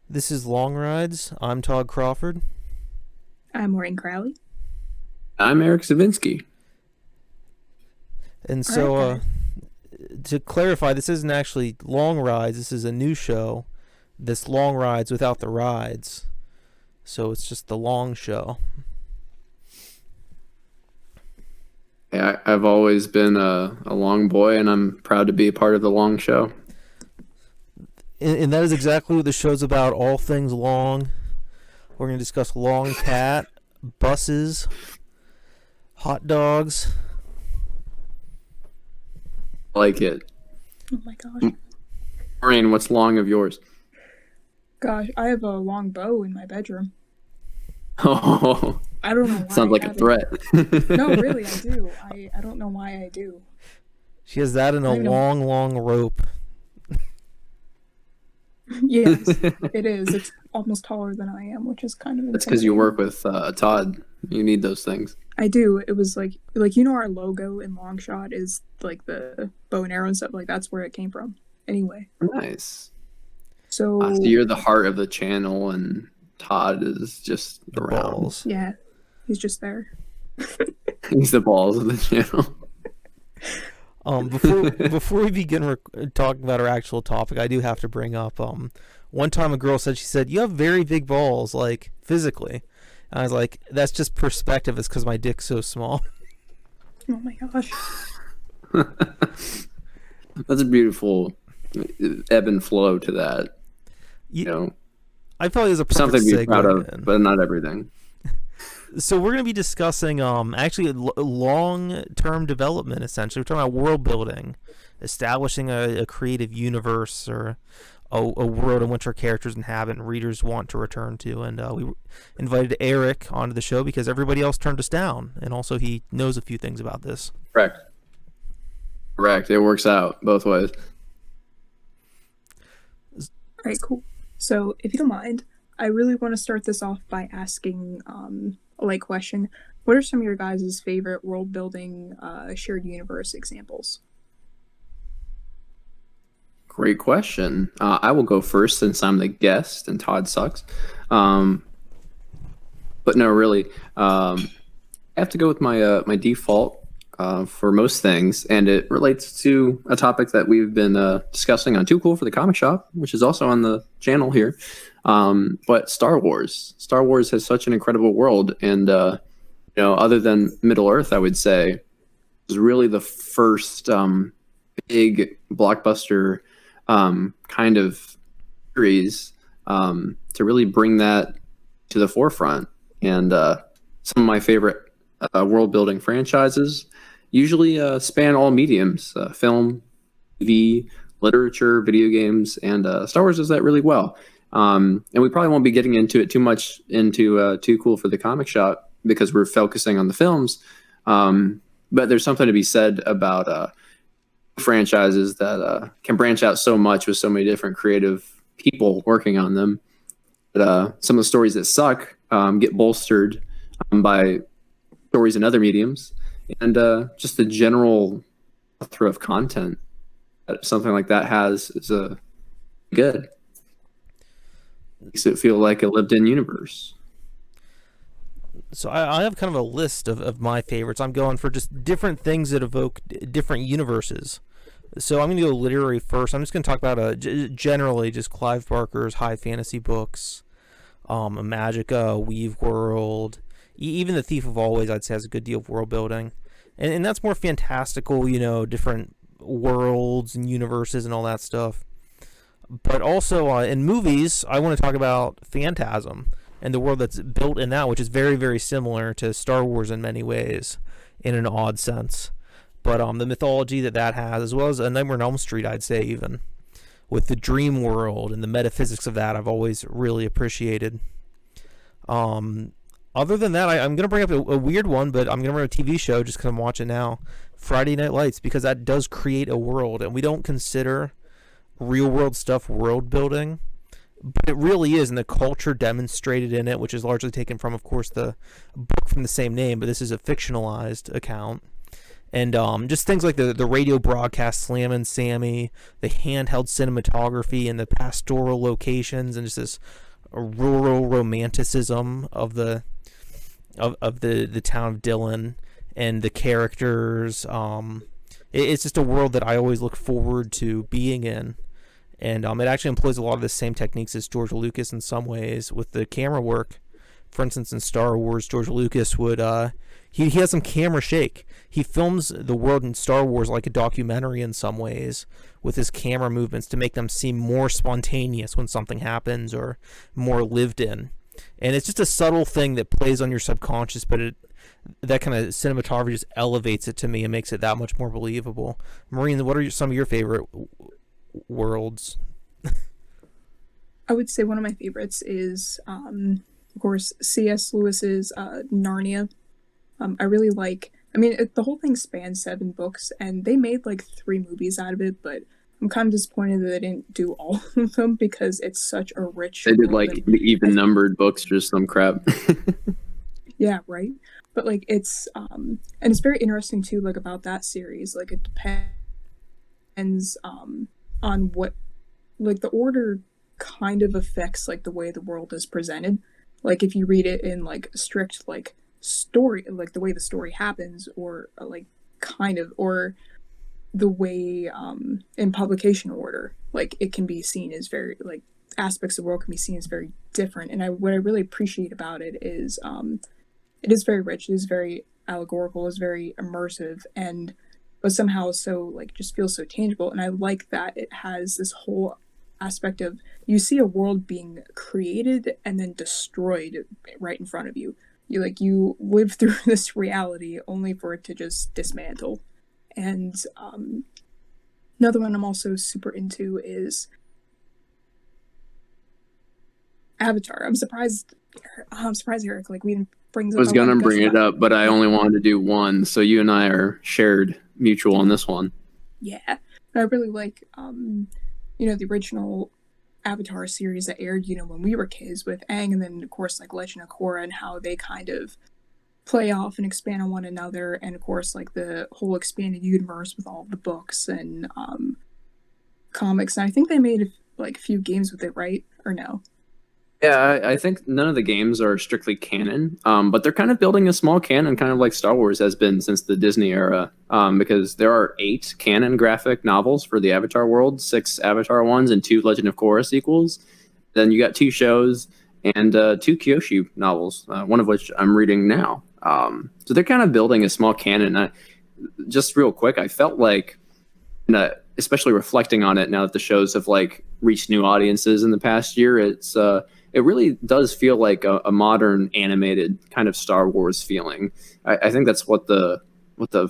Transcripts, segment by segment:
This is Long Rides. I'm Todd Crawford. I'm Maureen Crowley. I'm Eric Zavinski. And All so, right, to clarify, this isn't actually Long Rides. This is a new show. This Long Rides without the rides. So it's just the long show. Yeah, I've always been a long boy, and I'm proud to be a part of the long show. And that is exactly what the show's about. All things long. We're going to discuss Long Cat, buses, hot dogs. I like it. Oh my gosh. Maureen, what's long of yours? Gosh, I have a long bow in my bedroom. Oh, I don't know why. sounds like a threat. No, really, I do. I don't know why I do. She has that in a I know. long rope. Yes, it is. It's almost taller than I am, which is kind of That's because you work with Todd. You need those things. I do. It was like our logo in Longshot is like the bow and arrow and stuff. Like that's where it came from. Anyway, Nice. so So you're the heart of the channel, and Todd is just The around. balls. yeah, he's just there. He's the balls of the channel. Before we begin talking about our actual topic, I do have to bring up one time a girl said, "You have very big balls, like physically." And I was like, "That's just perspective. It's because my dick's so small." Oh my gosh. That's a beautiful ebb and flow to that. You know, I felt it was a perfect something to be segue proud of, in. but not everything. So we're going to be discussing actually long-term development. Essentially, we're talking about world building, establishing a creative universe or a world in which our characters inhabit and readers want to return to. And we invited Eric onto the show because everybody else turned us down, and also he knows a few things about this. Correct. It works out both ways. All right, cool. So, if you don't mind, I really want to start this off by asking a light question. What are some of your guys' favorite world building shared universe examples? Great question. I will go first since I'm the guest and Todd sucks. But no, really, I have to go with my default for most things, and it relates to a topic that we've been discussing on Too Cool for the Comic Shop, which is also on the channel here. But Star Wars. Star Wars has such an incredible world, and other than Middle Earth, I would say, it was really the first big blockbuster kind of series to really bring that to the forefront. And some of my favorite world building franchises usually span all mediums: film, TV, literature, video games, and Star Wars does that really well. And we probably won't be getting into it too much into Too Cool for the Comic Shop because we're focusing on the films. But there's something to be said about franchises that can branch out so much with so many different creative people working on them. But some of the stories that suck get bolstered by stories in other mediums, and just the general plethora of content that something like that has is good. Makes it feel like a lived-in universe. So I have kind of a list of my favorites. I'm going for just different things that evoke different universes. So I'm going to go literary first. I'm just going to talk about generally just Clive Barker's high fantasy books, Magica, Weave World, even The Thief of Always, I'd say, has a good deal of world building. And that's more fantastical, different worlds and universes and all that stuff. But also in movies, I want to talk about Phantasm and the world that's built in that, which is very, very similar to Star Wars in many ways, in an odd sense. But the mythology that has, as well as A Nightmare on Elm Street, I'd say, even with the dream world and the metaphysics of that, I've always really appreciated. Other than that, I'm going to bring up a weird one, but I'm going to bring up a TV show just because I'm watching now, Friday Night Lights, because that does create a world, and we don't consider real world stuff world building, but it really is, and the culture demonstrated in it, which is largely taken from, of course, the book from the same name, but this is a fictionalized account, And just things like the radio broadcast Slam and Sammy, the handheld cinematography and the pastoral locations, and just this rural romanticism of the town of Dillon and the characters. It's just a world that I always look forward to being in. And it actually employs a lot of the same techniques as George Lucas in some ways with the camera work. For instance, in Star Wars, George Lucas would he has some camera shake. He films the world in Star Wars like a documentary in some ways with his camera movements to make them seem more spontaneous when something happens or more lived in. And it's just a subtle thing that plays on your subconscious, but that kind of cinematography just elevates it to me and makes it that much more believable. Maureen, what are some of your favorite worlds? I would say one of my favorites is, of course, C.S. Lewis's Narnia. I really like. I mean, the whole thing spans 7 books, and they made like 3 movies out of it. But I'm kind of disappointed that they didn't do all of them because it's such a rich. They did like the even numbered books or some crap. Yeah, right. But like it's and it's very interesting too. Like about that series, like it depends on what, like the order kind of affects like the way the world is presented. Like if you read it in like strict like story, like the way the story happens, or like kind of, or the way in publication order, like it can be seen as very like aspects of the world can be seen as very different. And what I really appreciate about it is very rich, it is very allegorical, it is very immersive, and but somehow so like just feels so tangible. And I like that it has this whole aspect of you see a world being created and then destroyed right in front of you. You live through this reality only for it to just dismantle. And another one I'm also super into is Avatar. I'm surprised Eric like we brings up. I was gonna bring it up, but I only wanted to do one, so you and I are shared mutual on this one. Yeah, I really like the original Avatar series that aired, when we were kids with Aang, and then of course like Legend of Korra, and how they kind of play off and expand on one another, and of course like the whole expanded universe with all the books and comics. And I think they made like a few games with it, right? Or no? Yeah, I think none of the games are strictly canon, but they're kind of building a small canon, kind of like Star Wars has been since the Disney era, because there are 8 canon graphic novels for the Avatar world, 6 Avatar ones, and 2 Legend of Korra sequels. Then you got 2 shows and 2 Kyoshi novels, one of which I'm reading now. So they're kind of building a small canon. Just real quick, I felt like, especially reflecting on it now that the shows have like reached new audiences in the past year, it really does feel like a modern animated kind of Star Wars feeling. I think that's what the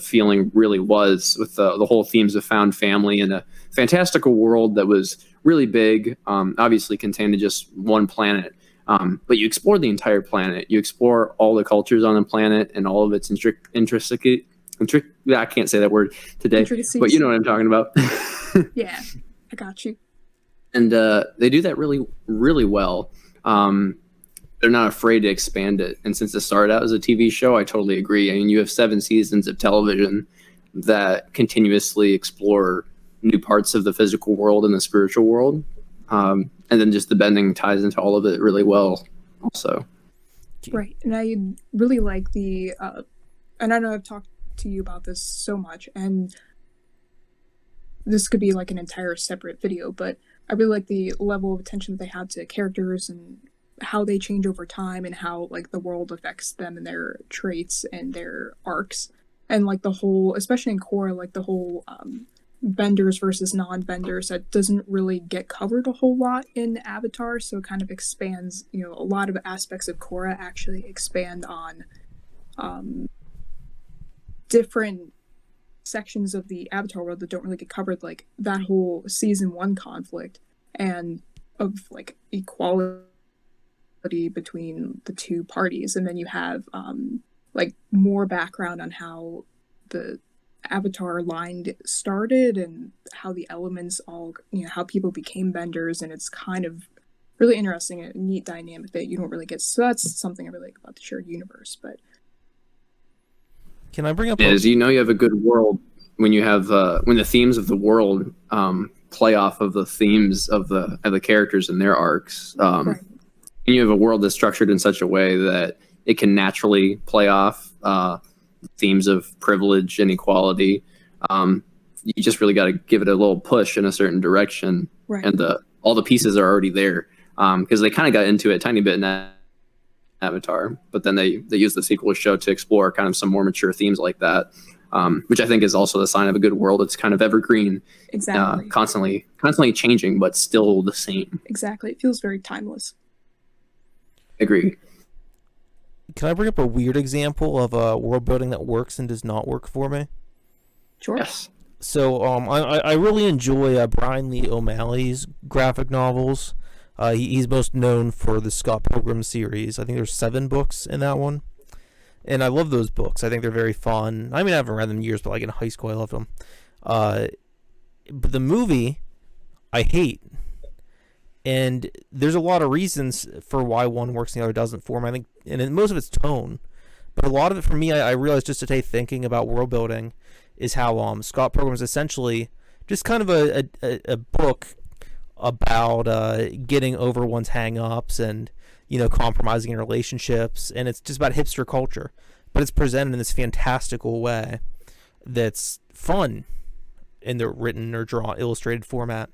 feeling really was, with the whole themes of found family and a fantastical world that was really big, obviously contained in just one planet. But you explore the entire planet. You explore all the cultures on the planet and all of its I can't say that word today, but you know what I'm talking about. Yeah, I got you. And they do that really, really well. They're not afraid to expand it. And since it started out as a TV show, I totally agree. I mean, you have 7 seasons of television that continuously explore new parts of the physical world and the spiritual world. And then just the bending ties into all of it really well also. Right. And I really like and I know I've talked to you about this so much, and this could be like an entire separate video, but I really like the level of attention that they have to characters and how they change over time, and how like the world affects them and their traits and their arcs. And like the whole, especially in Korra, like the whole benders versus non-benders, that doesn't really get covered a whole lot in Avatar, so it kind of expands, a lot of aspects of Korra actually expand on different sections of the Avatar world that don't really get covered, like that whole season 1 conflict and of like equality between the 2 parties. And then you have like more background on how the Avatar line started and how the elements all, how people became benders, and it's kind of really interesting and a neat dynamic that you don't really get. So that's something I really like about the shared universe. But Can I bring up Is you have a good world when you have when the themes of the world play off of the themes of the characters and their arcs. Right. And you have a world that's structured in such a way that it can naturally play off themes of privilege and equality. You just really got to give it a little push in a certain direction, Right. and all the pieces are already there because they kind of got into it a tiny bit in Avatar, but then they used the sequel show to explore kind of some more mature themes like that, which I think is also the sign of a good world. It's kind of evergreen, Exactly. constantly changing, but still the same. Exactly. It feels very timeless. Agree. Can I bring up a weird example of world building that works and does not work for me? Sure. Yes. So I really enjoy Brian Lee O'Malley's graphic novels. He's most known for the Scott Pilgrim series. I think there's 7 books in that one. And I love those books. I think they're very fun. I mean, I haven't read them in years, but like in high school, I loved them. But the movie, I hate. And there's a lot of reasons for why one works and the other doesn't for me. I think, and most of it's tone. But a lot of it for me, I realized just today thinking about world building is how Scott Pilgrim is essentially just kind of a book about getting over one's hang-ups and, compromising in relationships. And it's just about hipster culture. But it's presented in this fantastical way that's fun in the written or illustrated format.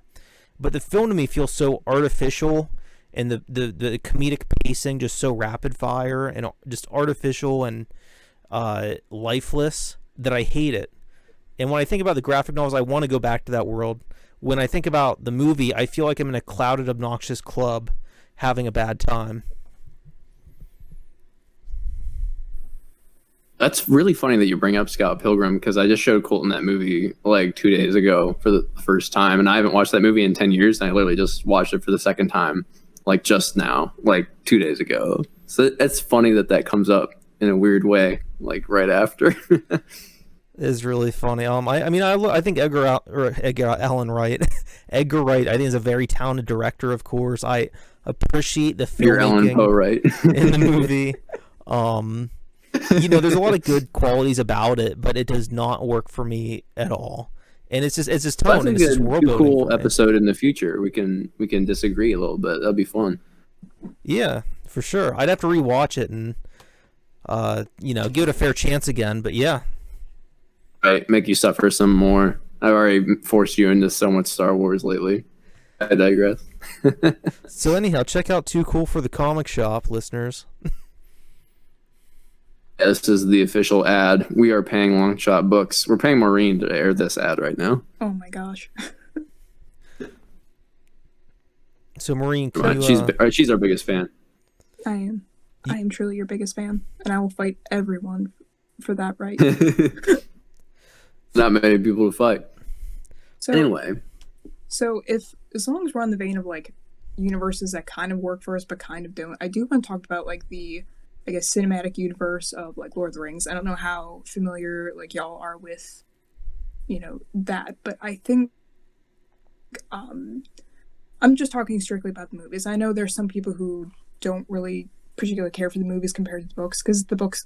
But the film to me feels so artificial, and the comedic pacing just so rapid fire and just artificial and lifeless that I hate it. And when I think about the graphic novels, I want to go back to that world. When I think about the movie, I feel like I'm in a clouded, obnoxious club having a bad time. That's really funny that you bring up Scott Pilgrim, because I just showed Colton that movie like 2 days ago for the first time, and I haven't watched that movie in 10 years, and I literally just watched it for the second time like just now, like 2 days ago. So it's funny that comes up in a weird way, like right after. Is really funny. I think Edgar Allan Wright, Edgar Wright, I think is a very talented director. Of course, I appreciate the filmmaking in the movie. There's a lot of good qualities about it, but it does not work for me at all. And it's just tone. That's a good, cool episode in the future. We can disagree a little bit. That'll be fun. Yeah, for sure. I'd have to rewatch it and give it a fair chance again. But yeah. Right, make you suffer some more. I've already forced you into so much Star Wars lately. I digress. So anyhow, check out Too Cool for the Comic Shop, listeners. This is the official ad. We are paying Longshot Books. We're paying Maureen to air this ad right now. Oh my gosh. So Maureen, she's our biggest fan. I am. I am truly your biggest fan, and I will fight everyone for that right. Not many people to fight. So anyway, as long as we're on the vein of like universes that kind of work for us but kind of don't, I do want to talk about like the, I guess, cinematic universe of like Lord of the Rings. I don't know how familiar like y'all are with, that, but I think I'm just talking strictly about the movies. I know there's some people who don't really particularly care for the movies compared to the books, because the books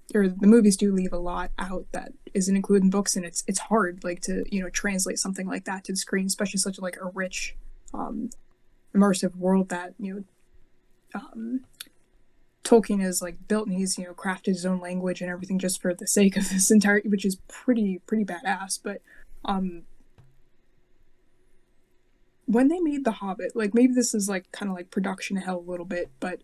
the movies do leave a lot out that isn't included in books, and it's hard like to translate something like that to the screen, especially such like a rich immersive world that Tolkien has like built, and he's crafted his own language and everything just for the sake of this entire, which is pretty badass. But when they made The Hobbit, like maybe this is like kind of like production hell a little bit, but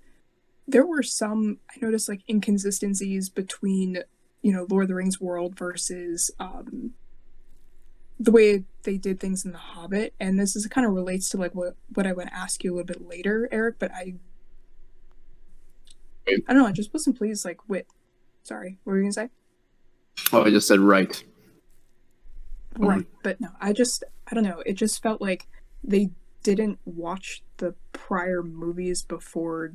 there were some, I noticed like inconsistencies between Lord of the Rings world versus the way they did things in The Hobbit, and this is kind of relates to like what I want to ask you a little bit later, Eric, but I don't know, I just wasn't pleased like with, sorry, what were you gonna say? Oh, I just said right. But no, I don't know, it just felt like they didn't watch the prior movies before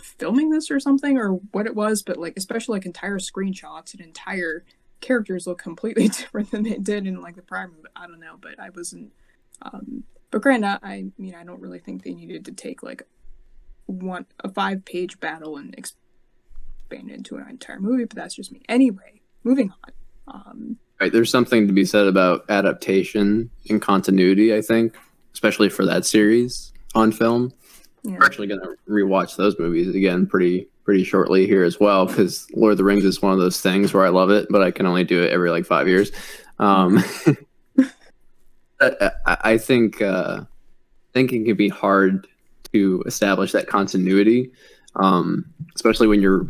filming this or something, or what it was, but like especially like entire screenshots and entire characters look completely different than they did in like the prior movie. I don't know, but I wasn't but granted, I don't really think they needed to take like a 5-page battle and expand it into an entire movie, but that's just me. Anyway, moving on. Right, there's something to be said about adaptation and continuity, I think, especially for that series on film. Yeah. We're actually going to rewatch those movies again pretty shortly here as well, because Lord of the Rings is one of those things where I love it, but I can only do it every like 5 years. I think it can be hard to establish that continuity, especially when you're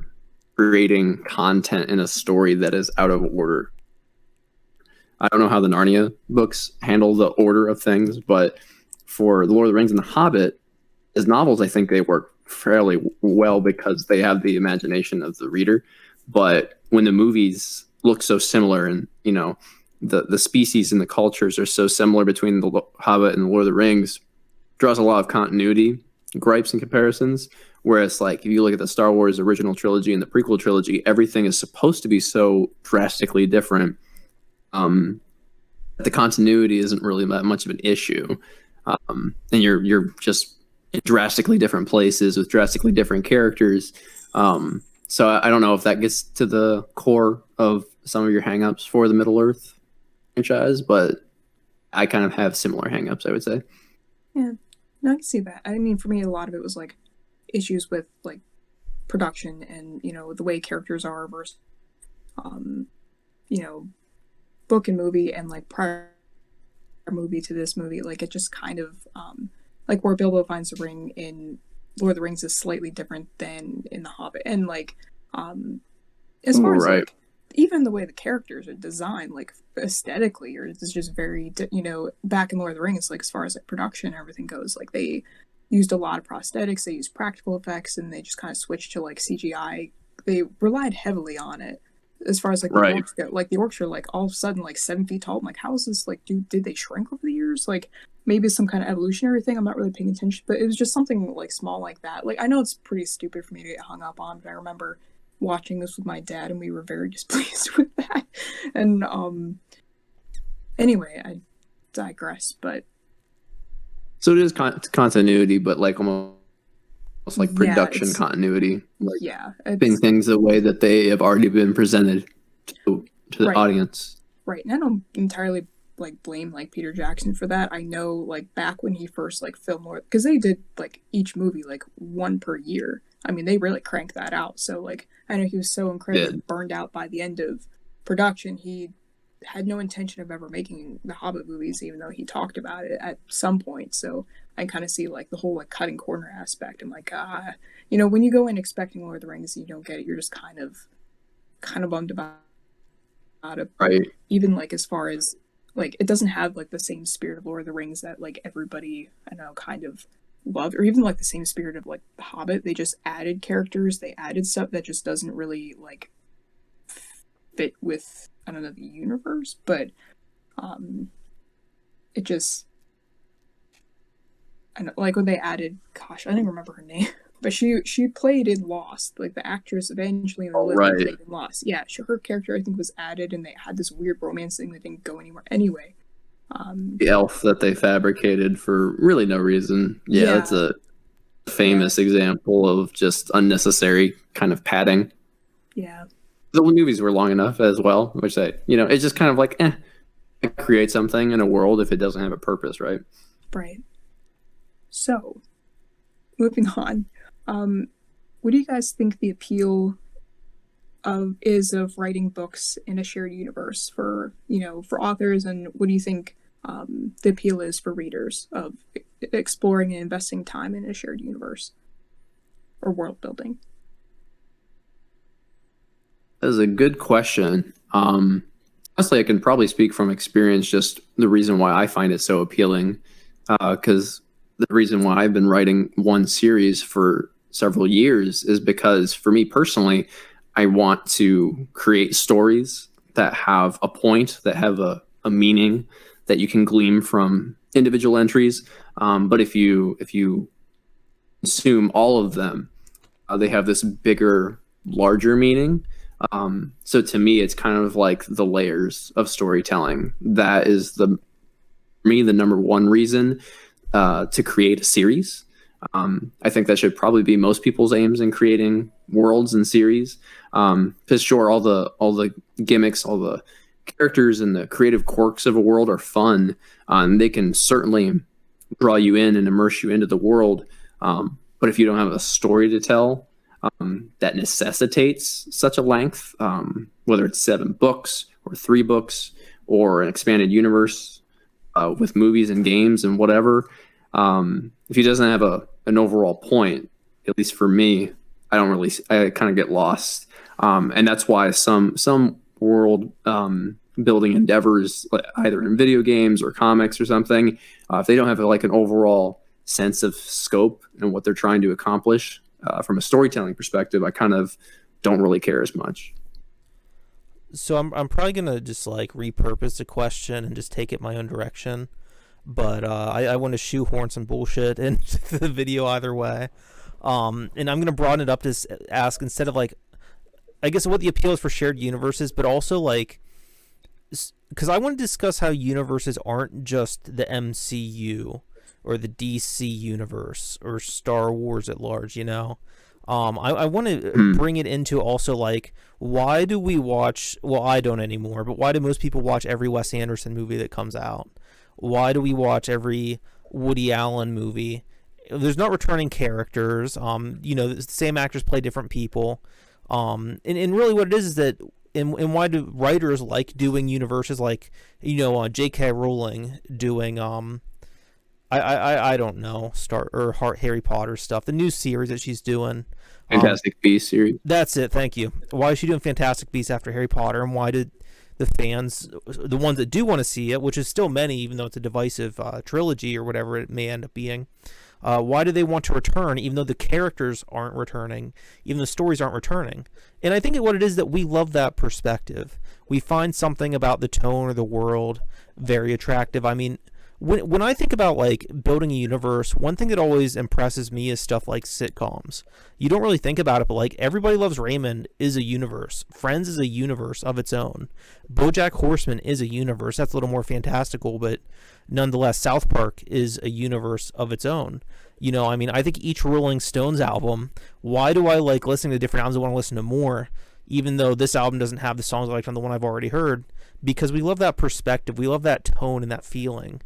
creating content in a story that is out of order. I don't know how the Narnia books handle the order of things, but for The Lord of the Rings and The Hobbit, as novels, I think they work fairly well because they have the imagination of the reader. But when the movies look so similar, and you know, the species and the cultures are so similar between The Hobbit and The Lord of the Rings, draws a lot of continuity gripes and comparisons. Whereas, like, if you look at the Star Wars original trilogy and the prequel trilogy, everything is supposed to be so drastically different. The continuity isn't really that much of an issue, and you're just in drastically different places with drastically different characters. So I don't know if that gets to the core of some of your hangups for the Middle Earth franchise, but I kind of have similar hangups, I would say. Yeah, no, I can see that. I mean, for me, a lot of it was like issues with like production and, you know, the way characters are versus, you know, book and movie, and like prior movie to this movie, like it just kind of like where Bilbo finds the ring in Lord of the Rings is slightly different than in The Hobbit, and like as far as like even the way the characters are designed, like aesthetically, or it's just very, you know, back in Lord of the Rings, like as far as like production and everything goes, like they used a lot of prosthetics, they used practical effects, and they just kind of switched to like CGI. They relied heavily on it. As far as like the orcs go, like the orcs are like all of a sudden like 7 feet tall. I'm like, how is this, like, did they shrink over the years? Like maybe it's some kind of evolutionary thing. I'm not really paying attention, but it was just something like small like that. Like I know it's pretty stupid for me to get hung up on, but I remember watching this with my dad and we were very displeased with that. And anyway, I digress. But so it is continuity, but like almost like production continuity, like doing things the way that they have already been presented to the audience. Right, and I don't entirely like blame like Peter Jackson for that. I know like back when he first like filmed more, because they did like each movie like one per year. I mean, they really cranked that out. So like I know he was so incredibly burned out by the end of production. He had no intention of ever making the Hobbit movies, even though he talked about it at some point. So I kind of see like the whole like cutting corner aspect. I'm like, you know, when you go in expecting Lord of the Rings and you don't get it, you're just kind of bummed about it. Right. Even like as far as like it doesn't have like the same spirit of Lord of the Rings that like everybody I know kind of loved, or even like the same spirit of like The Hobbit. They just added characters, they added stuff that just doesn't really like fit with, I don't know, the universe, but it just, I know, like when they added, gosh, I don't even remember her name, but she played in Lost, like the actress eventually played in Lost. Yeah, her character I think was added, and they had this weird romance thing that didn't go anywhere. Anyway, the elf that they fabricated for really no reason. Yeah, that's a famous example of just unnecessary kind of padding. Yeah. The movies were long enough as well, which it's just kind of like, create something in a world if it doesn't have a purpose, right? Right. So, moving on, what do you guys think the appeal of writing books in a shared universe for authors, and what do you think the appeal is for readers of exploring and investing time in a shared universe or world building? That is a good question. Honestly, I can probably speak from experience, just the reason why I find it so appealing, because the reason why I've been writing one series for several years is because for me personally, I want to create stories that have a point, that have a meaning that you can glean from individual entries. But if you consume all of them, they have this bigger, larger meaning. So to me, it's kind of like the layers of storytelling. That is for me, the number one reason to create a series. I think that should probably be most people's aims in creating worlds and series. Because sure, all the gimmicks, all the characters, and the creative quirks of a world are fun. They can certainly draw you in and immerse you into the world. But if you don't have a story to tell that necessitates such a length, whether it's 7 books or 3 books or an expanded universe with movies and games and whatever, if he doesn't have an overall point, at least for me, I kind of get lost. And that's why some world building endeavors, either in video games or comics or something, if they don't have like an overall sense of scope and what they're trying to accomplish from a storytelling perspective, I kind of don't really care as much. So I'm probably gonna just like repurpose the question and just take it my own direction, but I want to shoehorn some bullshit into the video either way, and I'm gonna broaden it up to ask, instead of like, I guess, what the appeal is for shared universes, but also like, because I want to discuss how universes aren't just the MCU or the DC universe or Star Wars at large, you know. I want to bring it into also like, why do we watch, well, I don't anymore, but why do most people watch every Wes Anderson movie that comes out? Why do we watch every Woody Allen movie? There's not returning characters. You know, the same actors play different people. And really what it is that, and why do writers like doing universes like, you know, J.K. Rowling doing, I don't know, Harry Potter stuff, the new series that she's doing. Fantastic Beasts series. That's it, thank you. Why is she doing Fantastic Beasts after Harry Potter, and why did the fans, the ones that do want to see it, which is still many, even though it's a divisive trilogy or whatever it may end up being, why do they want to return, even though the characters aren't returning, even the stories aren't returning? And I think what it is that we love that perspective. We find something about the tone of the world very attractive. I mean, when I think about like building a universe, one thing that always impresses me is stuff like sitcoms. You don't really think about it, but like Everybody Loves Raymond is a universe. Friends is a universe of its own. BoJack Horseman is a universe. That's a little more fantastical, but nonetheless, South Park is a universe of its own. You know, I mean, I think each Rolling Stones album, why do I like listening to different albums? I want to listen to more, even though this album doesn't have the songs I liked on the one I've already heard, because we love that perspective. We love that tone and that feeling.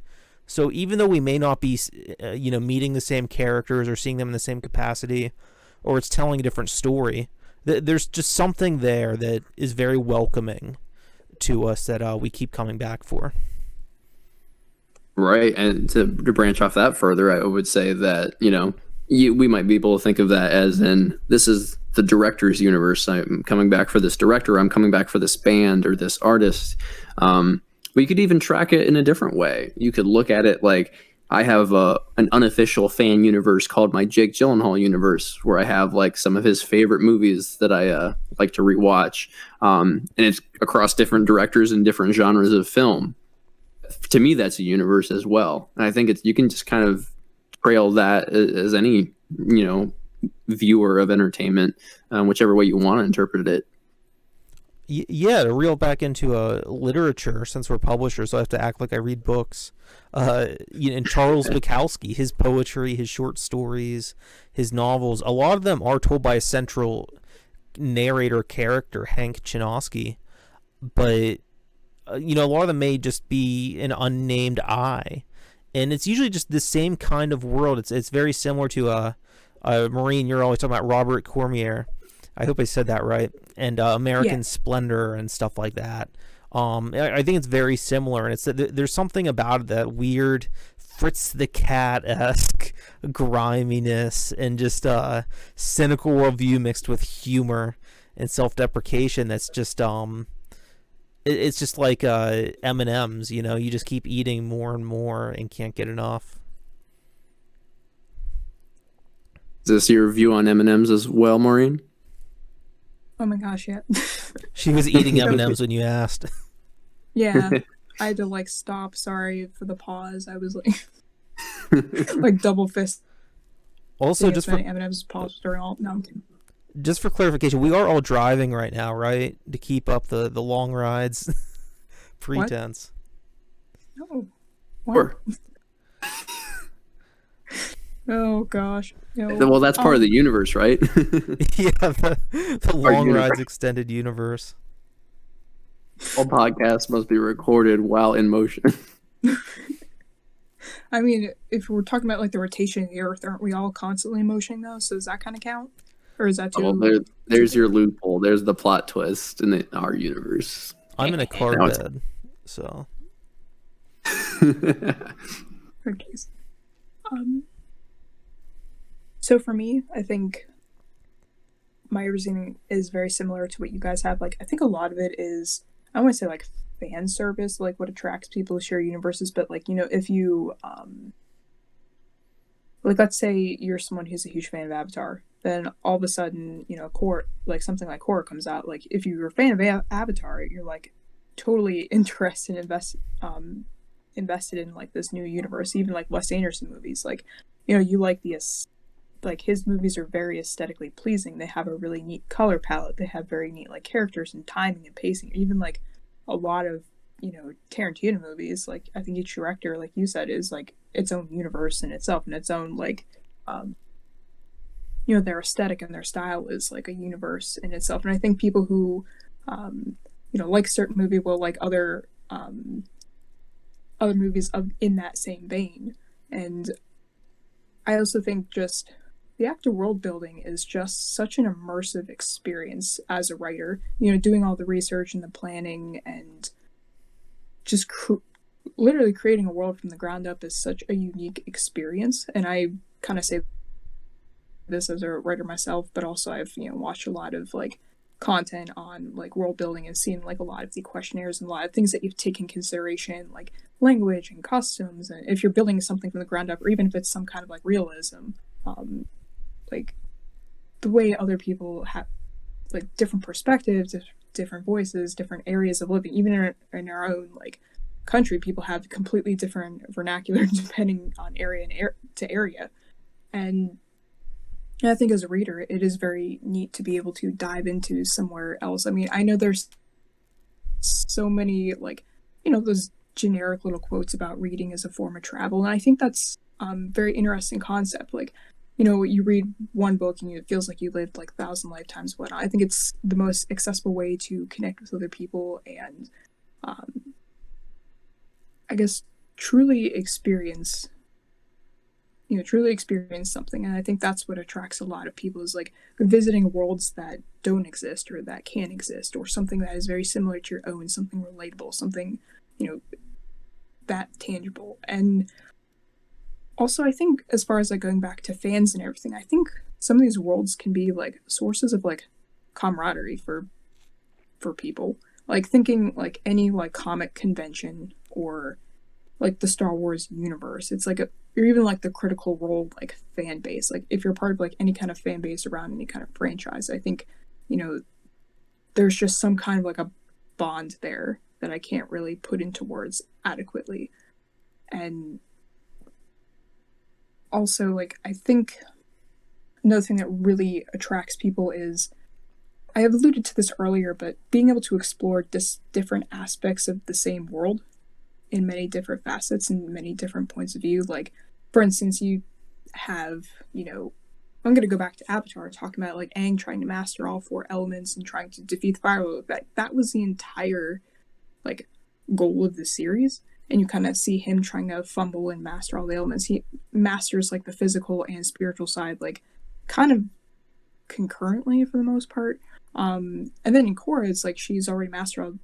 So even though we may not be, you know, meeting the same characters or seeing them in the same capacity, or it's telling a different story, there's just something there that is very welcoming to us that we keep coming back for. Right, and to branch off that further, I would say that, you know, we might be able to think of that as in, this is the director's universe. I'm coming back for this director. I'm coming back for this band or this artist. But you could even track it in a different way. You could look at it like, I have an unofficial fan universe called my Jake Gyllenhaal universe, where I have like some of his favorite movies that I like to rewatch. And it's across different directors and different genres of film. To me, that's a universe as well. And I think you can just kind of trail that as any, you know, viewer of entertainment, whichever way you want to interpret it. Yeah, to reel back into literature, since we're publishers, so I have to act like I read books. You know, and Charles Bukowski, his poetry, his short stories, his novels, a lot of them are told by a central narrator character, Hank Chinaski. But, you know, a lot of them may just be an unnamed I. And it's usually just the same kind of world. It's very similar to, Maureen, you're always talking about Robert Cormier. I hope I said that right. And American Splendor and stuff like that. I think it's very similar, and there's something about it, that weird Fritz the Cat-esque griminess and just cynical worldview mixed with humor and self-deprecation. That's just it's just like M&Ms. You know, you just keep eating more and more and can't get enough. Is this your view on M&Ms as well, Maureen? Oh my gosh, yeah. She was eating M&Ms when you asked. Yeah, I had to like stop. Sorry for the pause. I was like, like double fist. Also, just for M&M's pause during all. No, I'm kidding. Just for clarification, we are all driving right now, right? To keep up the long rides. Pretense. No. What? Sure. Oh gosh. No. Well, that's part of the universe, right? Yeah, the long universe. rides extended universe. All podcasts must be recorded while in motion. I mean, if we're talking about like the rotation of the Earth, aren't we all constantly in motion though? So does that kind of count, or is that too? Well, there's your loophole. There's the plot twist in our universe. I'm in a car Now it's- bed, so Okay. So for me, I think my reasoning is very similar to what you guys have. Like, I think a lot of it is, I don't want to say like fan service, like what attracts people to share universes, but like, you know, if you, like, let's say you're someone who's a huge fan of Avatar, then all of a sudden, you know, like something like Korra comes out. Like, if you're a fan of Avatar, you're like totally interested and invested in like this new universe. Even like Wes Anderson movies, like, you know, you like like his movies are very aesthetically pleasing. They have a really neat color palette. They have very neat like characters and timing and pacing. Even like a lot of, you know, Tarantino movies, like I think each director, like you said, is like its own universe in itself, and its own like you know, their aesthetic and their style is like a universe in itself. And I think people who you know, like a certain movie will like other movies in that same vein. And I also think just the act of world building is just such an immersive experience as a writer. You know, doing all the research and the planning and just literally creating a world from the ground up is such a unique experience. And I kind of say this as a writer myself, but also I've, you know, watched a lot of like content on like world building and seen like a lot of the questionnaires and a lot of things that you've taken consideration, like language and customs, and if you're building something from the ground up, or even if it's some kind of like realism, like the way other people have like different perspectives, different voices, different areas of living. Even in our own like country, people have completely different vernacular depending on area to area. And I think as a reader, it is very neat to be able to dive into somewhere else. I mean, I know there's so many like, you know, those generic little quotes about reading as a form of travel, and I think that's very interesting concept. Like, you know, you read one book and it feels like you lived like 1,000 lifetimes, whatnot. I think it's the most accessible way to connect with other people and I guess truly experience something. And I think that's what attracts a lot of people, is like visiting worlds that don't exist or that can't exist, or something that is very similar to your own, something relatable, something, you know, that tangible. And also I think as far as like going back to fans and everything, I think some of these worlds can be like sources of like camaraderie for people. Like thinking like any like comic convention or like the Star Wars universe, it's like or even like the Critical Role like fan base. Like if you're part of like any kind of fan base around any kind of franchise, I think, you know, there's just some kind of like a bond there that I can't really put into words adequately. And also, like, I think another thing that really attracts people is, I have alluded to this earlier, but being able to explore different aspects of the same world in many different facets and many different points of view. Like, for instance, you have, you know, I'm going to go back to Avatar, talking about like Aang trying to master all 4 elements and trying to defeat the Fire Lord. That was the entire like goal of the series. And you kind of see him trying to fumble and master all the elements. He masters like the physical and spiritual side, like kind of concurrently for the most part. And then in Korra, it's like she's already mastered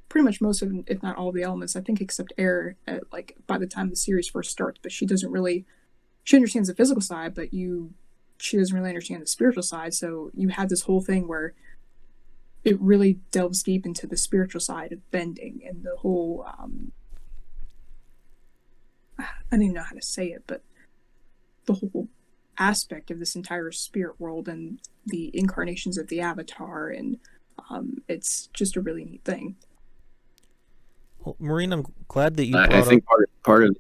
pretty much most of, if not all the elements, I think, except air, like by the time the series first starts. But she understands the physical side, but she doesn't really understand the spiritual side. So you have this whole thing where it really delves deep into the spiritual side of bending and the whole I don't even know how to say it, but the whole aspect of this entire spirit world and the incarnations of the Avatar, and it's just a really neat thing. Well, Maureen, I'm glad that you brought I think up... part of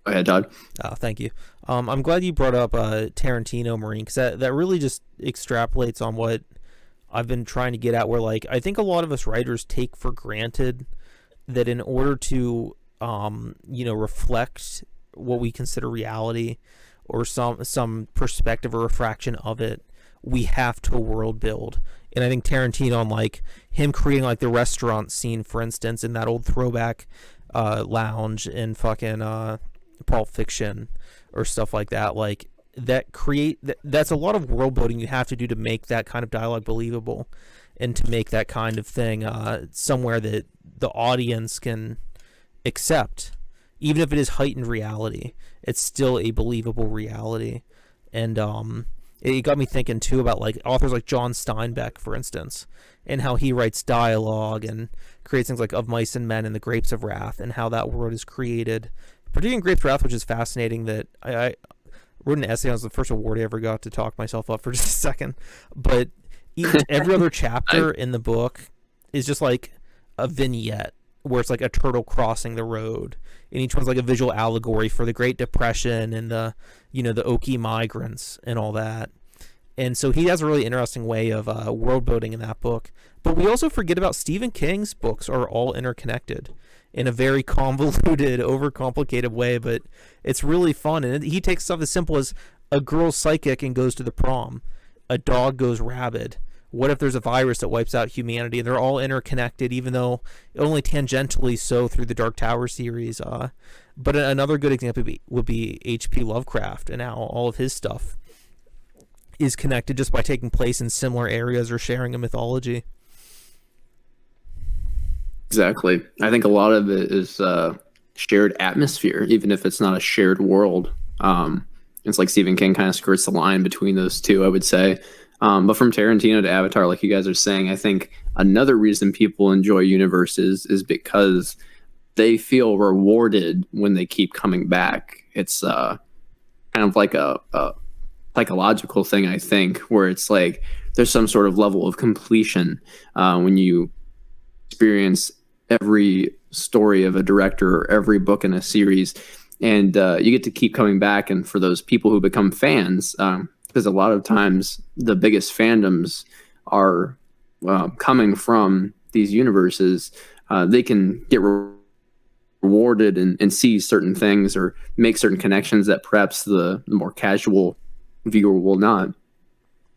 Go ahead, Todd. Thank you. I'm glad you brought up Tarantino, Maureen, because that really just extrapolates on what I've been trying to get at, where like I think a lot of us writers take for granted that in order to you know, reflect what we consider reality, or some perspective or refraction of it, we have to world build. And I think Tarantino, on like him creating like the restaurant scene, for instance, in that old throwback lounge in fucking Pulp Fiction or stuff like that, like that's a lot of world building you have to do to make that kind of dialogue believable, and to make that kind of thing somewhere that the audience can accept. Even if it is heightened reality, it's still a believable reality. And it got me thinking too about like authors like John Steinbeck, for instance, and how he writes dialogue and creates things like Of Mice and Men and The Grapes of Wrath, and how that world is created, particularly in Grapes of Wrath, which is fascinating. That I wrote an essay on. It was the first award I ever got, to talk myself up for just a second. But every other chapter in the book is just like a vignette where it's like a turtle crossing the road, and each one's like a visual allegory for the Great Depression and the Okie migrants and all that. And so he has a really interesting way of world building in that book. But we also forget about Stephen King's books are all interconnected in a very convoluted, overcomplicated way, but it's really fun. And he takes stuff as simple as a girl's psychic and goes to the prom, a dog goes rabid. What if there's a virus that wipes out humanity? And they're all interconnected, even though only tangentially so through the Dark Tower series. But another good example would be H.P. Lovecraft, and how all of his stuff is connected just by taking place in similar areas or sharing a mythology. Exactly. I think a lot of it is shared atmosphere, even if it's not a shared world. It's like Stephen King kind of skirts the line between those two, I would say. But from Tarantino to Avatar, like you guys are saying, I think another reason people enjoy universes is because they feel rewarded when they keep coming back. It's kind of like a psychological thing, I think, where it's like there's some sort of level of completion when you experience every story of a director or every book in a series, and you get to keep coming back. And for those people who become fans, because a lot of times the biggest fandoms are coming from these universes, they can get rewarded and see certain things or make certain connections that perhaps the more casual viewer will not.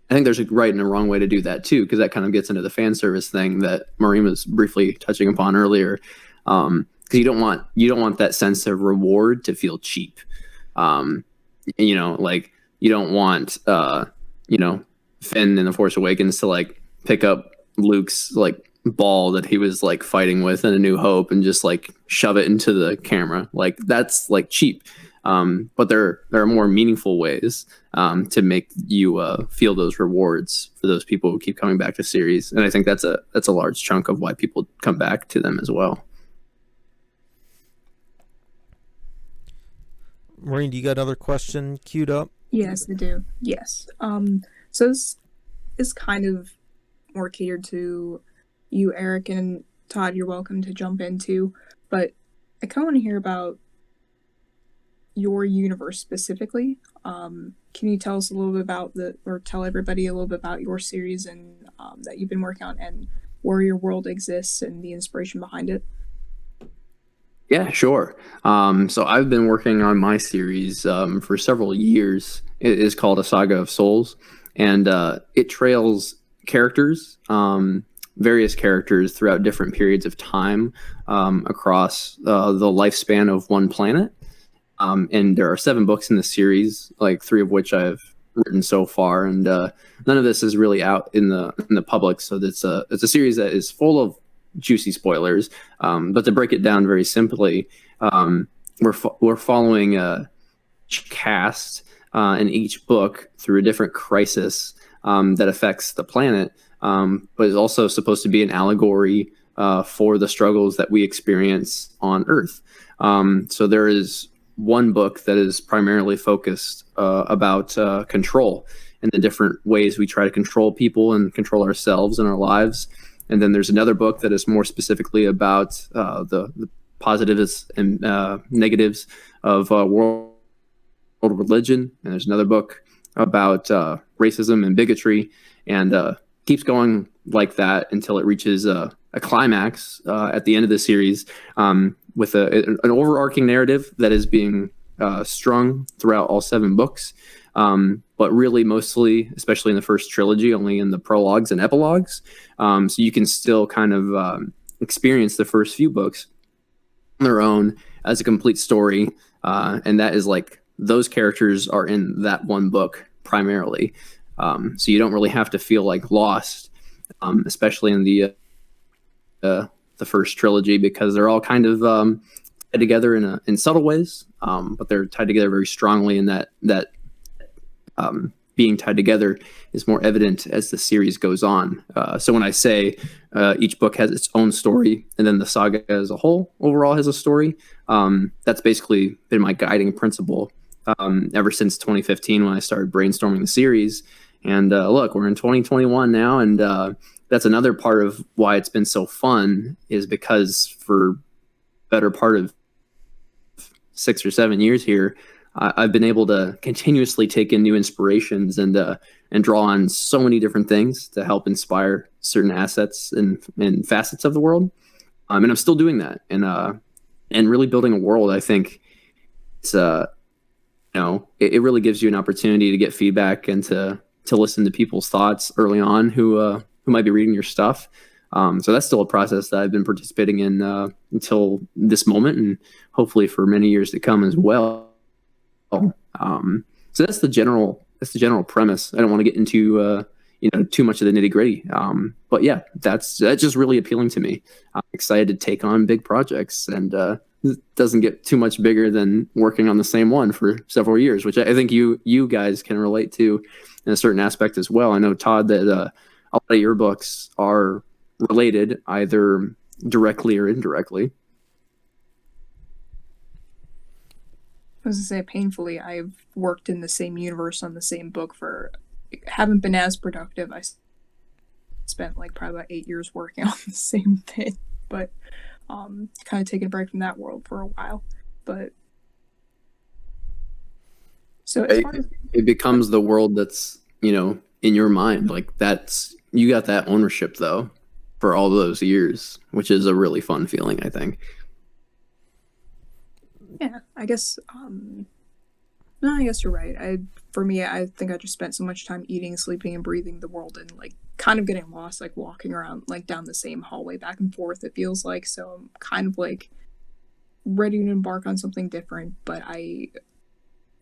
I think there's a right and a wrong way to do that too, because that kind of gets into the fan service thing that Maureen was briefly touching upon earlier. Because you don't want that sense of reward to feel cheap. Like you don't want Finn in The Force Awakens to like pick up Luke's like ball that he was like fighting with in A New Hope and just like shove it into the camera. Like that's like cheap. But there are more meaningful ways to make you feel those rewards for those people who keep coming back to series, and I think that's a large chunk of why people come back to them as well. Maureen, do you got another question queued up? Yes, I do. Yes. So this is kind of more catered to you, Eric, and Todd. You're welcome to jump into, but I kind of want to hear about your universe specifically. Can you tell us a little bit about tell everybody a little bit about your series and that you've been working on, and where your world exists and the inspiration behind it? Yeah, sure. So I've been working on my series for several years. It is called A Saga of Souls, and it trails characters, various characters throughout different periods of time across the lifespan of one planet. And there are 7 books in the series, like 3 of which I've written so far, and none of this is really out in the public. So it's a series that is full of juicy spoilers. But to break it down very simply, we're following each cast in each book through a different crisis that affects the planet, but is also supposed to be an allegory for the struggles that we experience on Earth. So there is one book that is primarily focused about control and the different ways we try to control people and control ourselves and our lives. And then there's another book that is more specifically about the positives and negatives of world religion. And there's another book about racism and bigotry, and keeps going like that until it reaches a climax at the end of the series with an overarching narrative that is being strung throughout all 7 books, but really mostly, especially in the first trilogy, only in the prologues and epilogues. So you can still kind of experience the first few books on their own as a complete story, and that is like those characters are in that one book primarily. So you don't really have to feel like lost, especially in the first trilogy, because they're all kind of tied together in subtle ways, but they're tied together very strongly, and that being tied together is more evident as the series goes on. So when I say each book has its own story, and then the saga as a whole overall has a story, that's basically been my guiding principle ever since 2015 when I started brainstorming the series. And look, we're in 2021 now, and that's another part of why it's been so fun, is because for better part of 6 or 7 years here, I've been able to continuously take in new inspirations and draw on so many different things to help inspire certain assets and facets of the world. And I'm still doing that, and really building a world. I think it's it really gives you an opportunity to get feedback and to listen to people's thoughts early on who might be reading your stuff. So that's still a process that I've been participating in until this moment, and hopefully for many years to come as well. So that's the general premise. I don't want to get into too much of the nitty gritty. But yeah, that's just really appealing to me. I'm excited to take on big projects, and it doesn't get too much bigger than working on the same one for several years, which I think you guys can relate to in a certain aspect as well. I know, Todd, that a lot of your books are related either directly or indirectly. I was going to say, painfully, I've worked in the same universe on the same book haven't been as productive. I spent like probably about 8 years working on the same thing, but kind of taking a break from that world for a while. But so it becomes the world that's in your mind. Like, you got that ownership though for all those years, which is a really fun feeling, I think. Yeah, I guess. No, I guess you're right. For me, I think I just spent so much time eating, sleeping, and breathing the world, and like kind of getting lost, like walking around, like down the same hallway back and forth. It feels like, so I'm kind of like ready to embark on something different. But I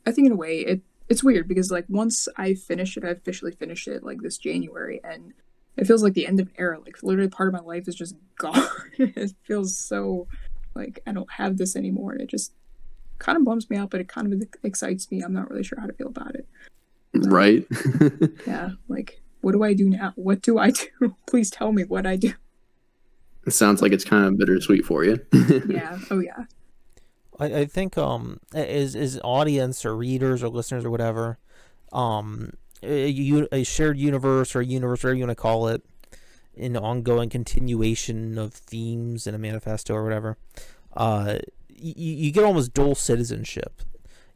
think in a way it's weird, because like once I officially finished it like this January, and it feels like the end of an era. Like literally part of my life is just gone. It feels so like I don't have this anymore, and it just kind of bums me out, but it kind of excites me. I'm not really sure how to feel about it. But, right. Yeah, like what do I do now? What do I do? Please tell me what I do. It sounds like it's kind of bittersweet for you. Yeah. Oh yeah. I think as audience or readers or listeners or whatever, a shared universe or a universe, whatever you want to call it, an ongoing continuation of themes in a manifesto or whatever, you get almost dual citizenship.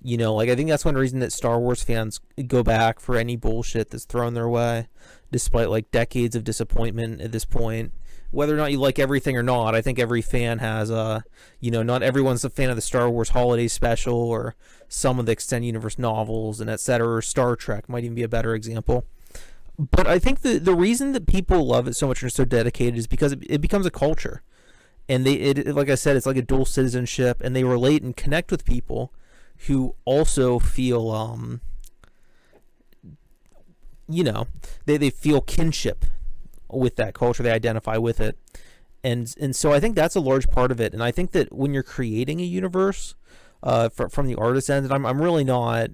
Like I think that's one reason that Star Wars fans go back for any bullshit that's thrown their way, despite like decades of disappointment at this point. Whether or not you like everything or not, I think every fan has not everyone's a fan of the Star Wars Holiday Special or some of the extended universe novels and etc. Or Star Trek might even be a better example. But I think the reason that people love it so much and are so dedicated is because it becomes a culture. And like I said, it's like a dual citizenship, and they relate and connect with people who also feel, they feel kinship with that culture. They identify with it. And so I think that's a large part of it. And I think that when you're creating a universe from the artist's end, and I'm really not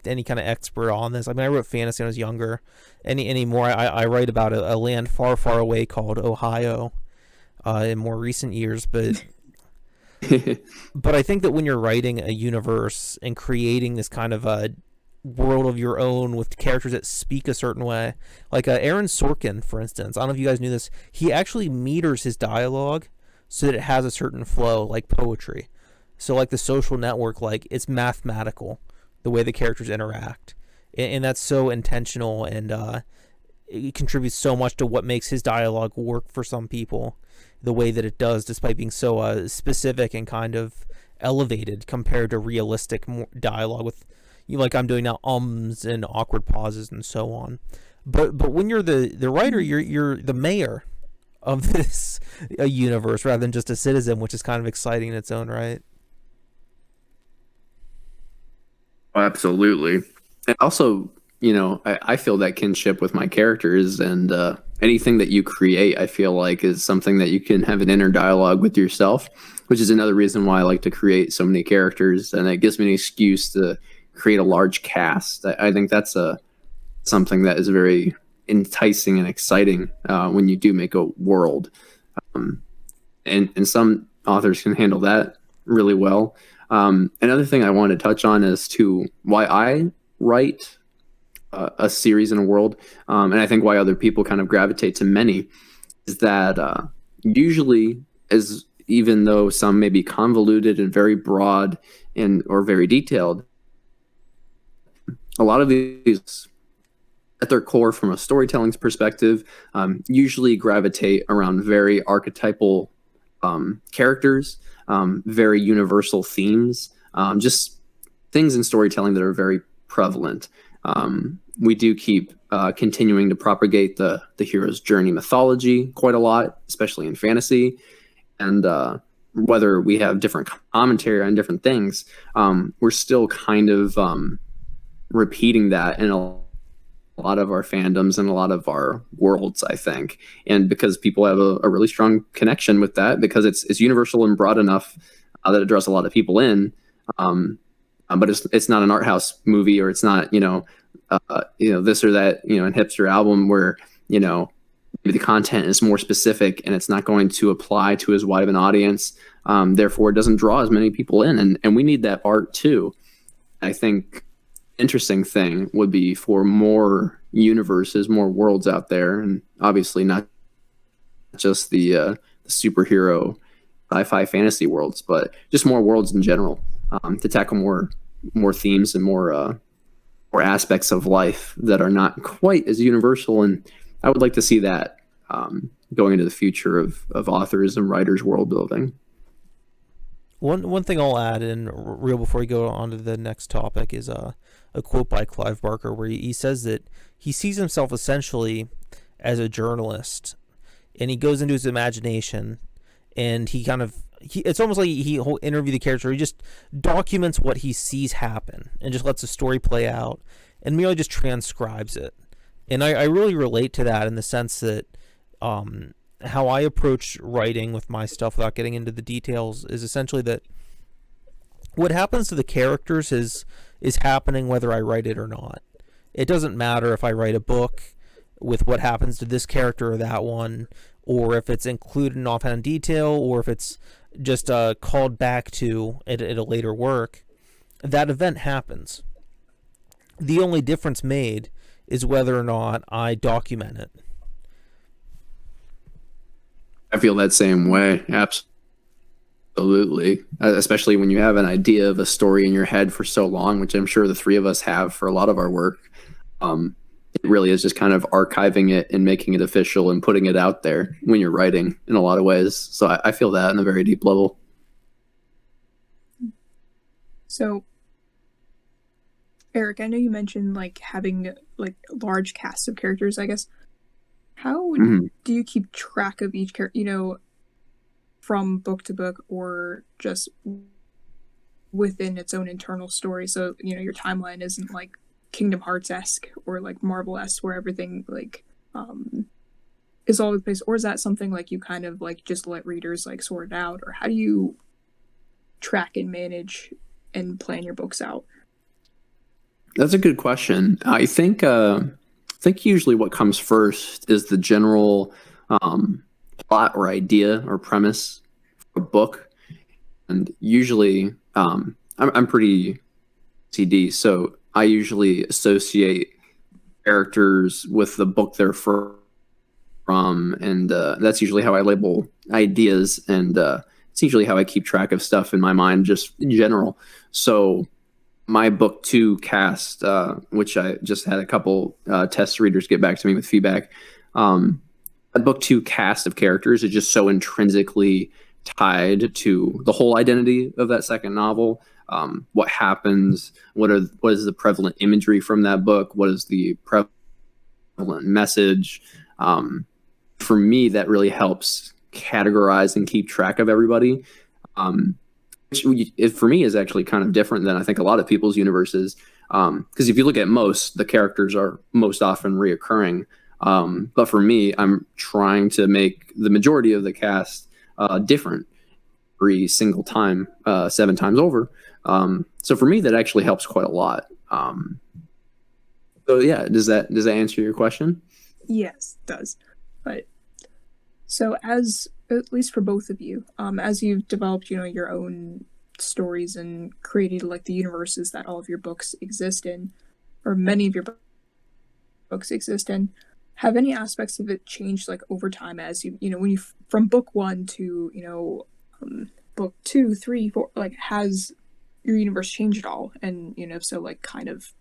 any kind of expert on this. I mean, I wrote fantasy when I was younger. Anymore, I write about a land far, far away called Ohio in more recent years. But but I think that when you're writing a universe and creating this kind of a world of your own with characters that speak a certain way, like Aaron Sorkin, for instance, I don't know if you guys knew this, he actually meters his dialogue so that it has a certain flow, like poetry. So like The Social Network, like it's mathematical, the way the characters interact, and that's so intentional, and it contributes so much to what makes his dialogue work for some people the way that it does, despite being so specific and kind of elevated compared to realistic dialogue with like I'm doing now, ums and awkward pauses and so on. But when you're the writer, you're the mayor of this universe rather than just a citizen, which is kind of exciting in its own right. Absolutely. And also, I feel that kinship with my characters, and anything that you create, I feel like, is something that you can have an inner dialogue with yourself, which is another reason why I like to create so many characters, and it gives me an excuse to create a large cast. I think that's something that is very enticing and exciting when you do make a world. And some authors can handle that really well. Another thing I want to touch on is to why I write a series in a world, and I think why other people kind of gravitate to many, is that usually, as even though some may be convoluted and very broad or very detailed, a lot of these, at their core, from a storytelling perspective, usually gravitate around very archetypal characters, very universal themes, just things in storytelling that are very prevalent. We do keep continuing to propagate the hero's journey mythology quite a lot, especially in fantasy. And whether we have different commentary on different things, we're still kind of repeating that in a lot of our fandoms and a lot of our worlds, I think. And because people have a really strong connection with that, because it's universal and broad enough that it draws a lot of people in. But it's not an art house movie, or it's not, this or that, an hipster album where, maybe the content is more specific and it's not going to apply to as wide of an audience. Therefore, it doesn't draw as many people in. And we need that art too. I think interesting thing would be for more universes, more worlds out there, and obviously not just the superhero sci-fi fantasy worlds, but just more worlds in general, to tackle more themes and more aspects of life that are not quite as universal. And I would like to see that going into the future of authors and writers' world building. One thing I'll add in real before we go on to the next topic is a quote by Clive Barker where he says that he sees himself essentially as a journalist, and he goes into his imagination, and it's almost like he'll interview the character. He just documents what he sees happen and just lets the story play out and merely just transcribes it. And I really relate to that in the sense that how I approach writing with my stuff without getting into the details is essentially that what happens to the characters is happening whether I write it or not. It doesn't matter if I write a book with what happens to this character or that one, or if it's included in offhand detail, or if it's just called back to at a later work. That event happens. The only difference made is whether or not I document it. I feel that same way. Absolutely. Especially when you have an idea of a story in your head for so long, which I'm sure the three of us have for a lot of our work. It really is just kind of archiving it and making it official and putting it out there when you're writing in a lot of ways. So I feel that on a very deep level. So, Eric, I know you mentioned having large casts of characters, I guess. How do you keep track of each character, from book to book, or just within its own internal story? So, your timeline isn't like Kingdom Hearts-esque or Marvel-esque where everything is all over the place, or is that something you kind of just let readers sort it out, or how do you track and manage and plan your books out? That's a good question. I think usually what comes first is the general plot or idea or premise for a book, and usually I'm pretty CD, so I usually associate characters with the book they're from, and that's usually how I label ideas, and it's usually how I keep track of stuff in my mind, just in general. So my book 2 cast, which I just had a couple test readers get back to me with feedback, a book 2 cast of characters is just so intrinsically tied to the whole identity of that second novel. What happens? What is the prevalent imagery from that book? What is the prevalent message? For me, that really helps categorize and keep track of everybody. Which for me is actually kind of different than I think a lot of people's universes. Because if you look at most, the characters are most often reoccurring. But for me, I'm trying to make the majority of the cast different every single time, 7 times over. So for me, that actually helps quite a lot. So yeah, does that answer your question? Yes, it does. But so as at least for both of you, as you've developed, your own stories and created like the universes that all of your books exist in, or many of your books exist in, have any aspects of it changed like over time as when you from book 1 to book 2, 3, 4, like has your universe changed at all? And if so, like kind of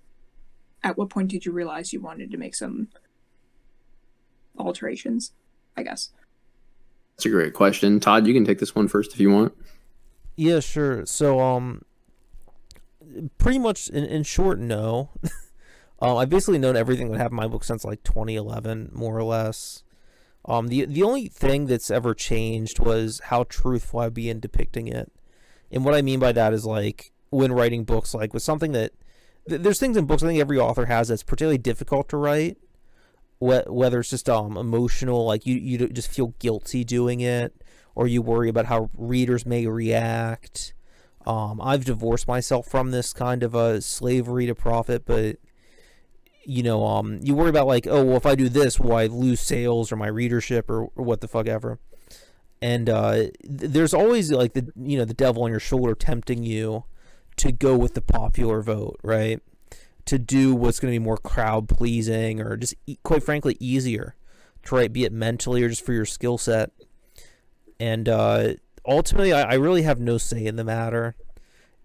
at what point did you realize you wanted to make some alterations, I guess? That's a great question. Todd, you can take this one first if you want. Yeah, sure. So, pretty much in short, no. I've basically known everything that happened in my book since like 2011, more or less. The only thing that's ever changed was how truthful I'd be in depicting it. And what I mean by that is like when writing books, like with something that there's things in books I think every author has that's particularly difficult to write. Whether it's just emotional, like you just feel guilty doing it, or you worry about how readers may react. I've divorced myself from this kind of a slavery to profit, but you worry about like, oh well, if I do this, will I lose sales or my readership or what the fuck ever. And there's always like the devil on your shoulder tempting you to go with the popular vote, right? To do what's going to be more crowd pleasing or just quite frankly easier to write, be it mentally or just for your skill set. And ultimately, I really have no say in the matter.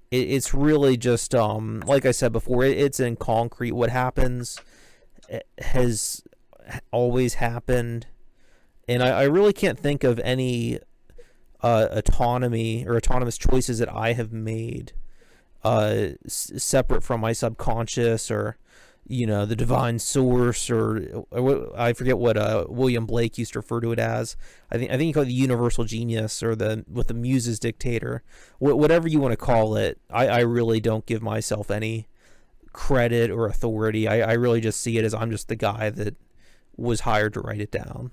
It's really just like I said before, it's in concrete. What happens has always happened, and I really can't think of any autonomy or autonomous choices that I have made separate from my subconscious or the divine source, or I forget what William Blake used to refer to it as. I think he called it the universal genius, or the muses dictator, whatever you want to call it. I really don't give myself any credit or authority. I really just see it as I'm just the guy that was hired to write it down.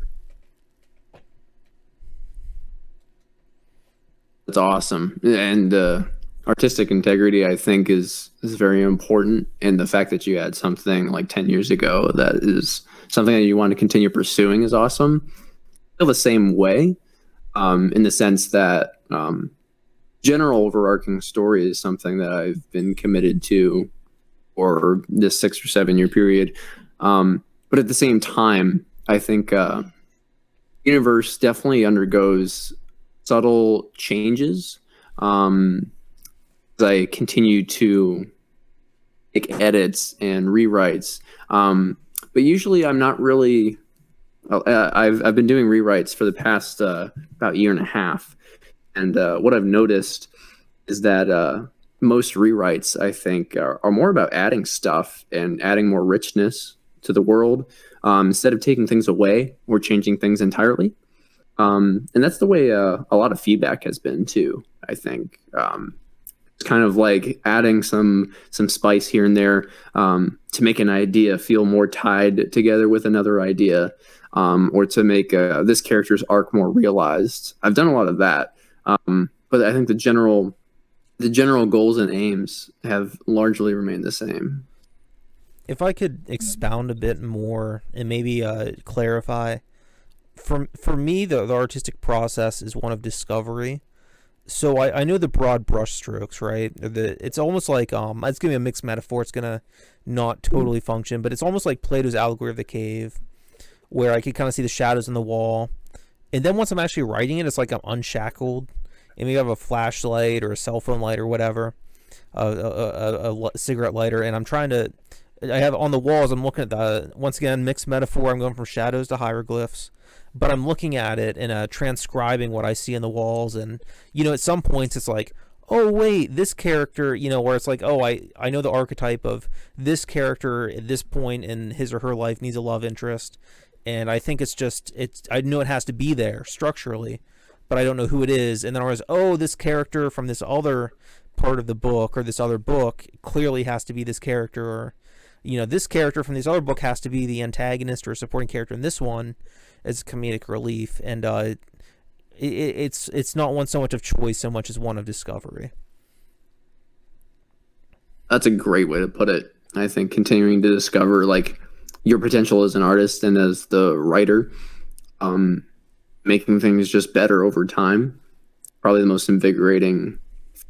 That's awesome. And artistic integrity, I think, is very important. And the fact that you had something like 10 years ago that is something that you want to continue pursuing is awesome. I feel the same way, in the sense that general overarching story is something that I've been committed to for this 6 or 7 year period. But at the same time, I think universe definitely undergoes subtle changes. I continue to make edits and rewrites, but usually I'm not really. I've been doing rewrites for the past about year and a half, and what I've noticed is that most rewrites, I think, are more about adding stuff and adding more richness to the world, instead of taking things away or changing things entirely. And that's the way a lot of feedback has been too, I think. It's kind of like adding some spice here and there, to make an idea feel more tied together with another idea, or to make this character's arc more realized. I've done a lot of that, but I think the general goals and aims have largely remained the same. If I could expound a bit more and maybe clarify, for me, the artistic process is one of discovery. So I know the broad brushstrokes, right? It's almost like it's gonna be a mixed metaphor. It's gonna not totally function, but it's almost like Plato's allegory of the cave, where I could kind of see the shadows in the wall, and then once I'm actually writing it, it's like I'm unshackled, and we have a flashlight or a cell phone light or whatever, a cigarette lighter, and I'm trying to. I have on the walls. I'm looking at once again mixed metaphor. I'm going from shadows to hieroglyphs. but I'm looking at it and transcribing what I see in the walls, and at some points it's like, oh wait, this character, where it's like, oh, I know the archetype of this character at this point in his or her life needs a love interest, and I think I know it has to be there structurally, but I don't know who it is, and then I was, oh, this character from this other part of the book or this other book clearly has to be this character, or this character from this other book has to be the antagonist or supporting character in this one as comedic relief, and it's not one so much of choice so much as one of discovery. That's a great way to put it. I think continuing to discover like your potential as an artist and as the writer, making things just better over time, probably the most invigorating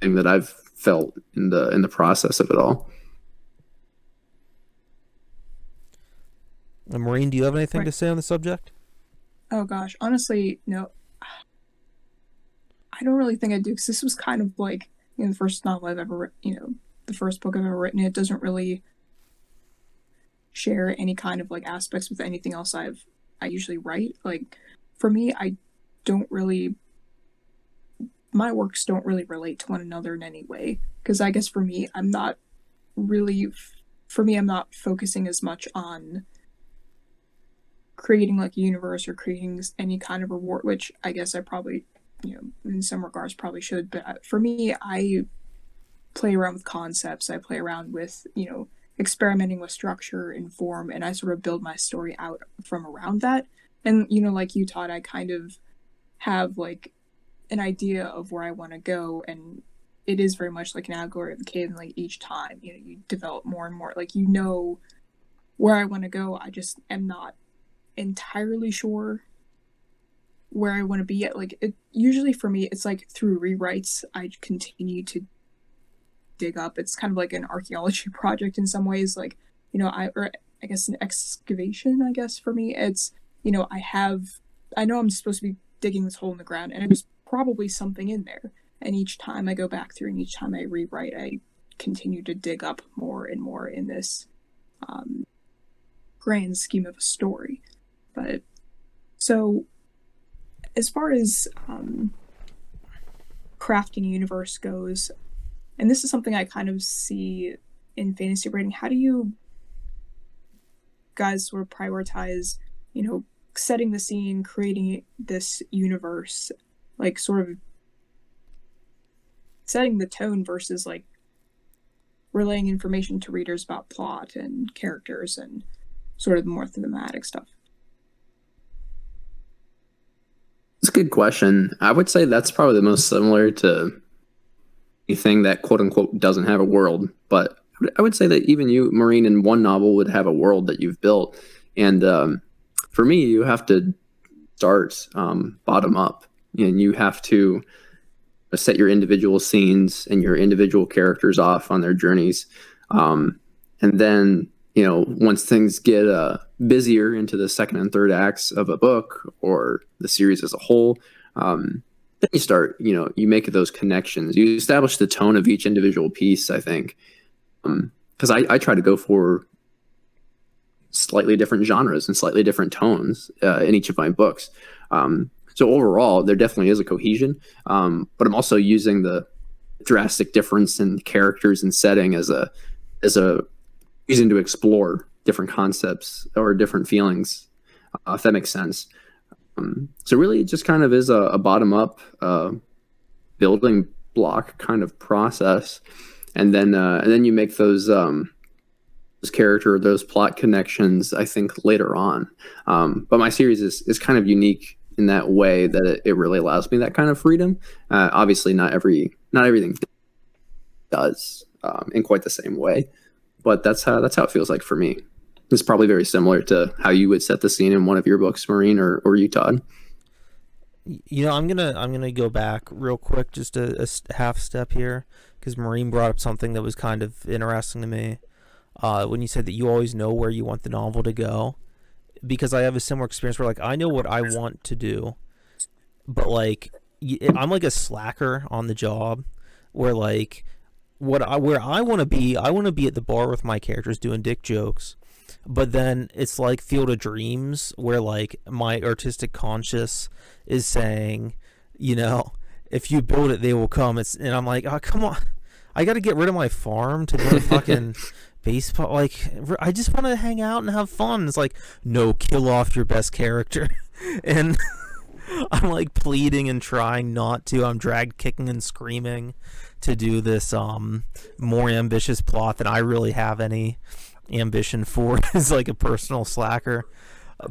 thing that I've felt in the process of it all. And Maureen, do you have anything to say on the subject? Oh gosh, honestly, no. I don't really think I do, because this was kind of like the first novel I've ever written, the first book I've ever written. It doesn't really share any kind of like aspects with anything else I usually write. Like for me, my works don't really relate to one another in any way, because I guess for me, I'm not focusing as much on creating like a universe or creating any kind of reward, which I guess I probably, in some regards probably should. But for me, I play around with concepts. I play around with, experimenting with structure and form, and I sort of build my story out from around that. And, like you, Todd, I kind of have like an idea of where I want to go, and it is very much like an allegory of the cave, and like each time, you develop more and more, like, where I want to go. I just am not entirely sure where I want to be yet. Like, usually for me, it's like through rewrites, I continue to dig up. It's kind of like an archaeology project in some ways, like, I guess an excavation, I guess for me. It's, I know I'm supposed to be digging this hole in the ground, and there's probably something in there. And each time I go back through and each time I rewrite, I continue to dig up more and more in this grand scheme of a story. But so as far as crafting universe goes, and this is something I kind of see in fantasy writing, how do you guys sort of prioritize, setting the scene, creating this universe, like sort of setting the tone versus like relaying information to readers about plot and characters and sort of the more thematic stuff? It's a good question. I would say that's probably the most similar to anything that quote unquote doesn't have a world. But I would say that even you, Maureen, in one novel would have a world that you've built. And for me, you have to start bottom up, and you have to set your individual scenes and your individual characters off on their journeys. And then, once things get busier into the second and third acts of a book or the series as a whole, then you start, you make those connections. You establish the tone of each individual piece, I think. Because I try to go for slightly different genres and slightly different tones in each of my books. So overall, there definitely is a cohesion, but I'm also using the drastic difference in characters and setting as a reason to explore different concepts or different feelings, if that makes sense. So really, it just kind of is a bottom up building block kind of process, and then you make those character, those plot connections, I think, later on. But my series is kind of unique in that way that it really allows me that kind of freedom. Obviously, not everything does in quite the same way, but that's how it feels like for me. It's probably very similar to how you would set the scene in one of your books, Maureen, or you, Todd. I'm gonna go back real quick, just a half step here, because Maureen brought up something that was kind of interesting to me when you said that you always know where you want the novel to go. Because I have a similar experience where, like, I know what I want to do, but, like, I'm like a slacker on the job, where, like, where I want to be at the bar with my characters doing dick jokes, but then it's like Field of Dreams, where like my artistic conscious is saying, you know, if you build it, they will come. And I'm like, oh, come on, I got to get rid of my farm to go to fucking baseball. Like, I just want to hang out and have fun. It's like, no, kill off your best character. And I'm like pleading and trying not to. I'm dragged kicking and screaming to do this more ambitious plot than I really have any ambition for. Is like a personal slacker.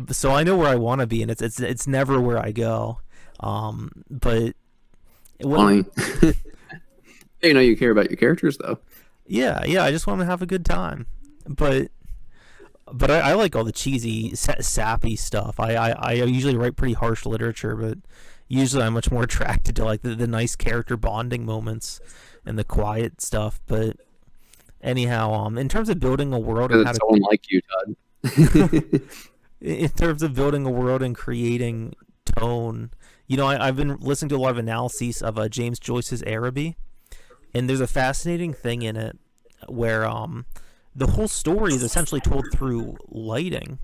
So I know where I want to be, and it's never where I go. But Funny. You know, you care about your characters though. Yeah, I just want to have a good time. But I like all the cheesy, sappy stuff. I usually write pretty harsh literature, but usually I'm much more attracted to like the nice character bonding moments and the quiet stuff. But anyhow, in terms of building a world, and how someone like you, Todd. In terms of building a world and creating tone, you know, I've been listening to a lot of analyses of James Joyce's Araby, and there's a fascinating thing in it where the whole story is essentially told through lighting,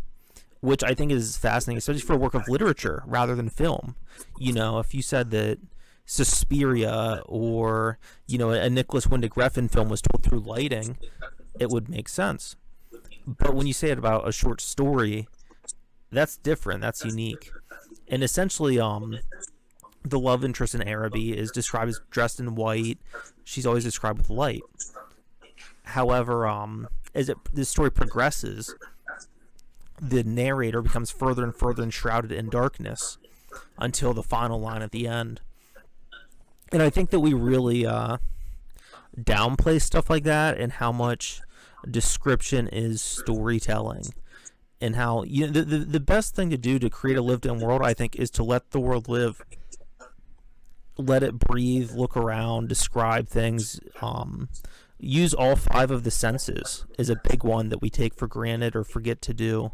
which I think is fascinating, especially for a work of literature rather than film. You know, if you said that Suspiria or, you know, a Nicholas Winding Refn film was told through lighting, it would make sense. But when you say it about a short story, that's different. That's unique. And essentially, the love interest in Araby is described as dressed in white. She's always described with light. However, as the story progresses, the narrator becomes further and further enshrouded in darkness until the final line at the end. And I think that we really downplay stuff like that, and how much description is storytelling, and how, you know, the best thing to do to create a lived-in world, I think, is to let the world live, let it breathe, look around, describe things. Use all 5 of the senses is a big one that we take for granted or forget to do.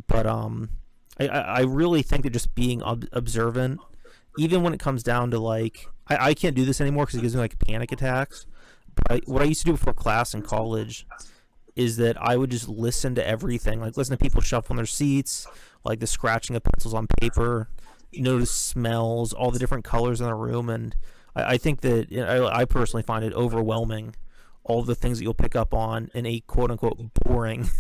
But I really think that just being observant, even when it comes down to like, I can't do this anymore because it gives me like panic attacks. But what I used to do before class in college is that I would just listen to everything, like listen to people shuffle in their seats, like the scratching of pencils on paper, notice smells, all the different colors in the room. And I think that, you know, I personally find it overwhelming, all the things that you'll pick up on in a quote-unquote boring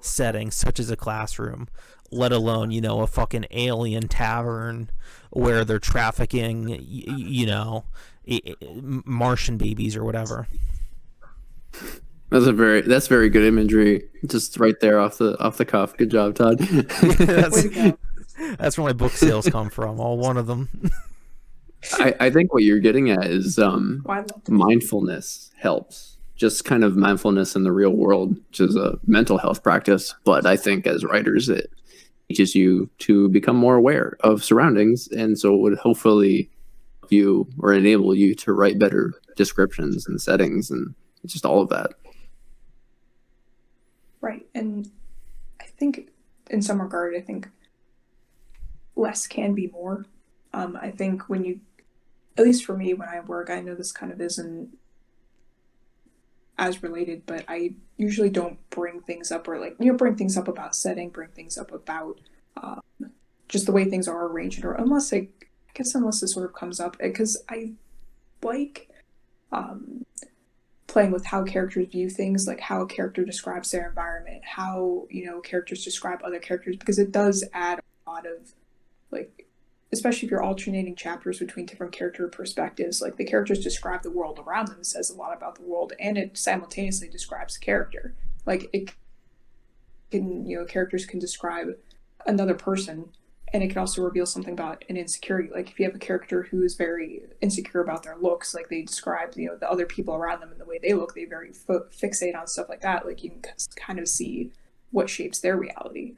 setting, such as a classroom, let alone, you know, a fucking alien tavern where they're trafficking, you know, Martian babies or whatever. That's very good imagery, just right there off the cuff. Good job, Todd. That's where my book sales come from, all one of them. I think what you're getting at is mindfulness helps. Just kind of mindfulness in the real world, which is a mental health practice. But I think as writers, it teaches you to become more aware of surroundings, and so it would hopefully help you or enable you to write better descriptions and settings and just all of that. Right. And I think in some regard, I think less can be more. I think when you, at least for me, when I work, I know this kind of isn't as related, but I usually don't bring things up, or like, you know, bring things up about setting, bring things up about just the way things are arranged, or unless this sort of comes up, because I like playing with how characters view things, like how a character describes their environment, how, you know, characters describe other characters, because it does add a lot of, like, especially if you're alternating chapters between different character perspectives, like the characters describe the world around them, says a lot about the world, and it simultaneously describes the character. Like, it can, you know, characters can describe another person, and it can also reveal something about an insecurity. Like, if you have a character who is very insecure about their looks, like they describe, you know, the other people around them and the way they look, they very fixate on stuff like that. Like, you can kind of see what shapes their reality.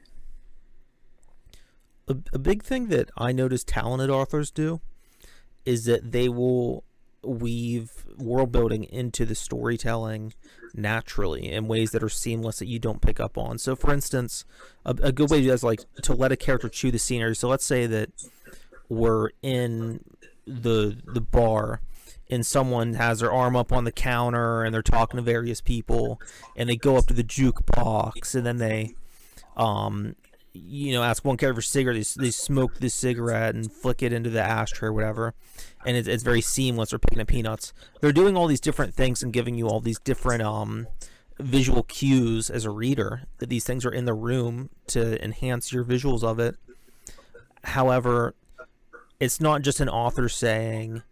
A big thing that I notice talented authors do is that they will weave world building into the storytelling naturally in ways that are seamless that you don't pick up on. So, for instance, a good way to do that is like to let a character chew the scenery. So let's say that we're in the bar and someone has their arm up on the counter and they're talking to various people, and they go up to the jukebox, and then they ask one character for a cigarette, they smoke this cigarette and flick it into the ashtray or whatever, and it's very seamless, or picking up peanuts. They're doing all these different things and giving you all these different visual cues as a reader that these things are in the room to enhance your visuals of it. However, it's not just an author saying,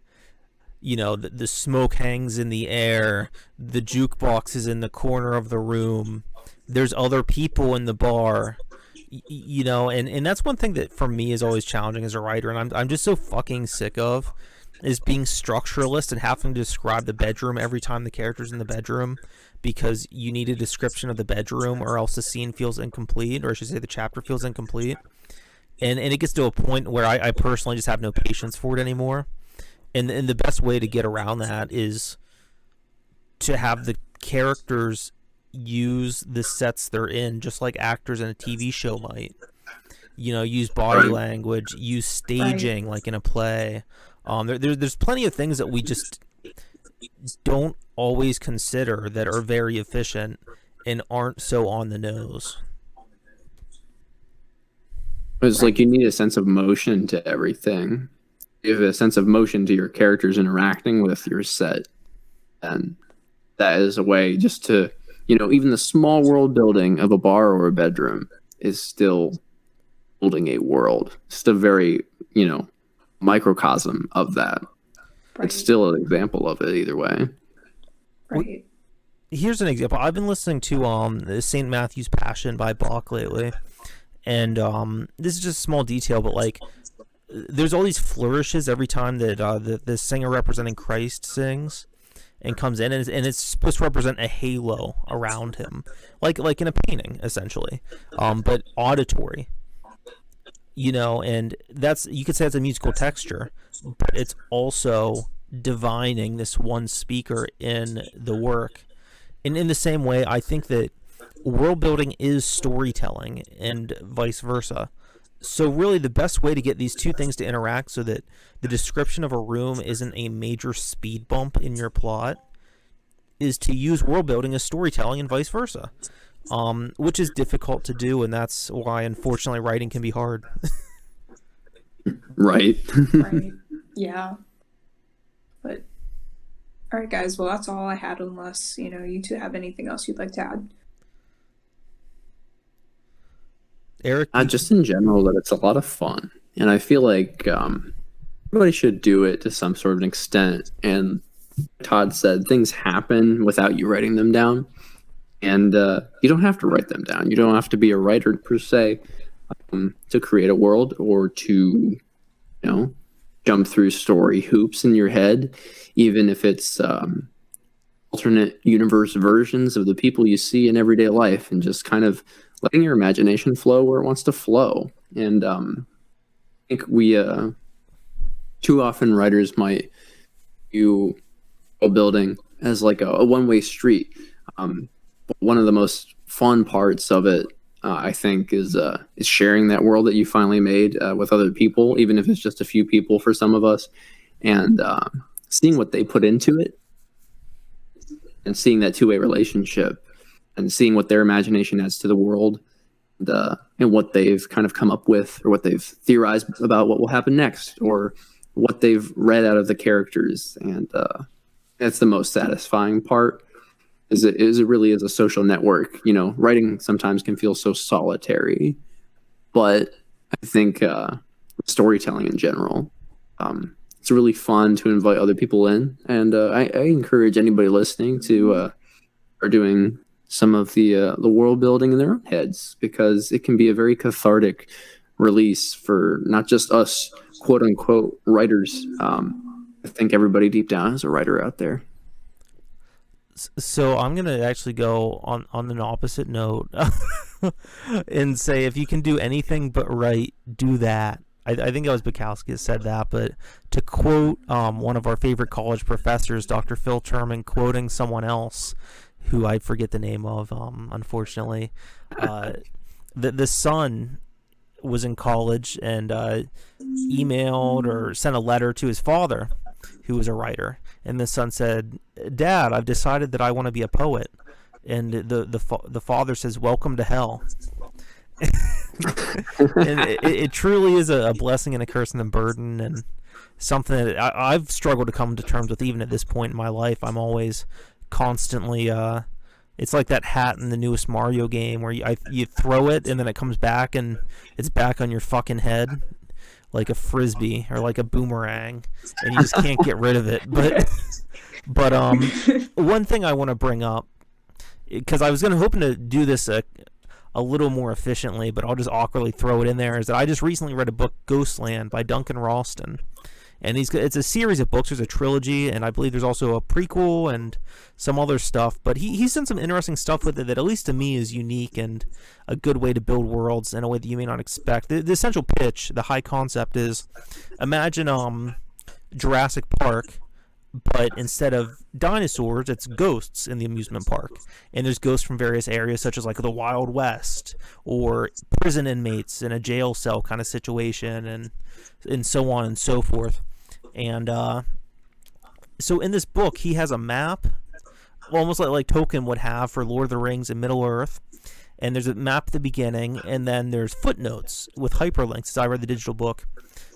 the smoke hangs in the air, the jukebox is in the corner of the room, there's other people in the bar, and that's one thing that for me is always challenging as a writer, and I'm just so fucking sick of, is being structuralist and having to describe the bedroom every time the character's in the bedroom, because you need a description of the bedroom or else the scene feels incomplete, or I should say the chapter feels incomplete. And it gets to a point where I personally just have no patience for it anymore. And the best way to get around that is to have the characters use the sets they're in, just like actors in a TV show might. Use body language, use staging like in a play. There's plenty of things that we just don't always consider that are very efficient and aren't so on the nose. It's like you need a sense of motion to everything. You have a sense of motion to your characters interacting with your set, and that is a way just to, even the small world building of a bar or a bedroom is still building a world. It's a very, microcosm of that. Right. It's still an example of it either way. Right. Here's an example. I've been listening to St. Matthew's Passion by Bach lately, and this is just a small detail, but like, there's all these flourishes every time that the singer representing Christ sings and comes in, and it's supposed to represent a halo around him, like in a painting, essentially, but auditory. And you could say it's a musical texture, but it's also divining this one speaker in the work. And in the same way, I think that world building is storytelling and vice versa. So really the best way to get these two things to interact so that the description of a room isn't a major speed bump in your plot is to use world building as storytelling and vice versa. Which is difficult to do, and that's why, unfortunately, writing can be hard. Right. Right. Yeah. But, all right, guys. Well, that's all I had, unless, you two have anything else you'd like to add. Eric? Just in general, that it's a lot of fun. And I feel like everybody should do it to some sort of an extent. And Todd said things happen without you writing them down. And you don't have to write them down. You don't have to be a writer per se to create a world or to, jump through story hoops in your head, even if it's alternate universe versions of the people you see in everyday life, and just kind of letting your imagination flow where it wants to flow. And I think we too often writers might view world building as like a one-way street. One of the most fun parts of it, I think, is sharing that world that you finally made with other people, even if it's just a few people for some of us, and seeing what they put into it, and seeing that two-way relationship, and seeing what their imagination adds to the world, and what they've kind of come up with, or what they've theorized about what will happen next, or what they've read out of the characters. And that's the most satisfying part. It really is a social network. Writing sometimes can feel so solitary, but I think storytelling in general, it's really fun to invite other people in. And I encourage anybody listening to are doing some of the world building in their own heads, because it can be a very cathartic release for not just us quote unquote writers. I think everybody deep down is a writer out there. So I'm going to actually go on an opposite note and say, if you can do anything but write, do that. I think it was Bukowski that said that, but to quote one of our favorite college professors, Dr. Phil Terman, quoting someone else who I forget the name of, unfortunately, the son was in college and emailed or sent a letter to his father, who was a writer. And the son said, "Dad, I've decided that I want to be a poet." And the father says, "Welcome to hell." And it truly is a blessing and a curse and a burden, and something that I've struggled to come to terms with even at this point in my life. I'm always constantly it's like that hat in the newest Mario game where you throw it and then it comes back and it's back on your fucking head like a frisbee or like a boomerang, and you just can't get rid of it. But one thing I want to bring up, because I was hoping to do this a little more efficiently, but I'll just awkwardly throw it in there, is that I just recently read a book, Ghostland, by Duncan Ralston. And it's a series of books. There's a trilogy, and I believe there's also a prequel and some other stuff. But he's done some interesting stuff with it that, at least to me, is unique and a good way to build worlds in a way that you may not expect. The essential pitch, the high concept is, imagine Jurassic Park, but instead of dinosaurs, it's ghosts in the amusement park. And there's ghosts from various areas, such as like the Wild West or prison inmates in a jail cell kind of situation, and so on and so forth. And so in this book, he has a map, almost like Tolkien would have for Lord of the Rings and Middle-earth. And there's a map at the beginning, and then there's footnotes with hyperlinks, as I read the digital book.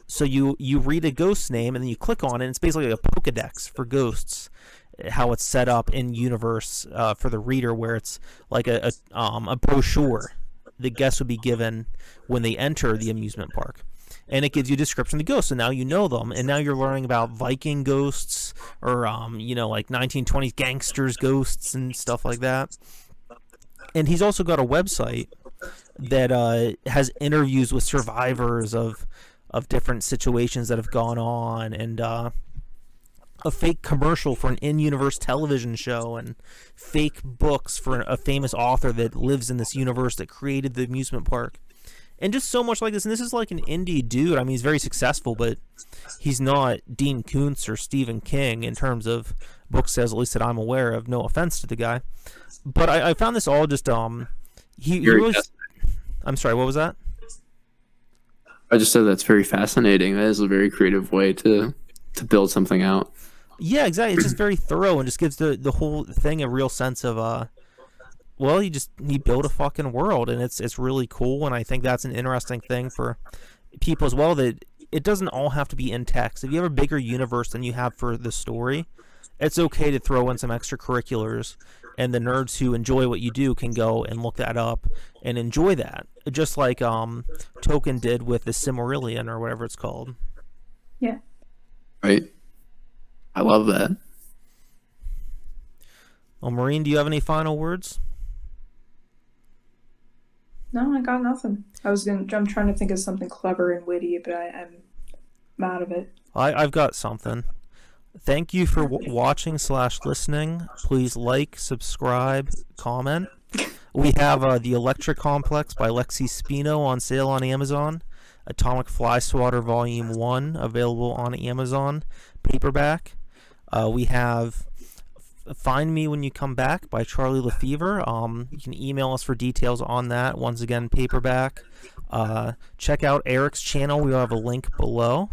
So you read a ghost's name, and then you click on it, and it's basically a Pokedex for ghosts, how it's set up in universe for the reader, where it's like a brochure the guests would be given when they enter the amusement park. And it gives you a description of the ghosts, and now you know them, and now you're learning about Viking ghosts, or like 1920s gangsters ghosts and stuff like that. And he's also got a website that has interviews with survivors of different situations that have gone on, and a fake commercial for an in-universe television show, and fake books for a famous author that lives in this universe that created the amusement park. And just so much like this. And this is like an indie dude. I mean, he's very successful, but he's not Dean Koontz or Stephen King in terms of book sales, at least that I'm aware of. No offense to the guy. But I found this all just... he was... I'm sorry, what was that? I just said that's very fascinating. That is a very creative way to build something out. Yeah, exactly. It's just very thorough and just gives the whole thing a real sense of... well, he built a fucking world, and it's really cool, and I think that's an interesting thing for people as well, that it doesn't all have to be in text. If you have a bigger universe than you have for the story, it's okay to throw in some extracurriculars, and the nerds who enjoy what you do can go and look that up and enjoy that, just like Tolkien did with the Silmarillion or whatever it's called. Yeah. Right. I love that. Well, Maureen, do you have any final words? No, I got nothing. I'm trying to think of something clever and witty, but I'm out of it. I've got something. Thank you for watching/listening. Please like, subscribe, comment. We have The Electric Complex by Lexi Spino on sale on Amazon. Atomic Fly Swatter Volume 1 available on Amazon, paperback. We have Find Me When You Come Back by Charlie Lefever. You can email us for details on that. Once again, paperback. Check out Eric's channel. We will have a link below.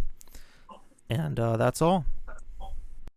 And that's all.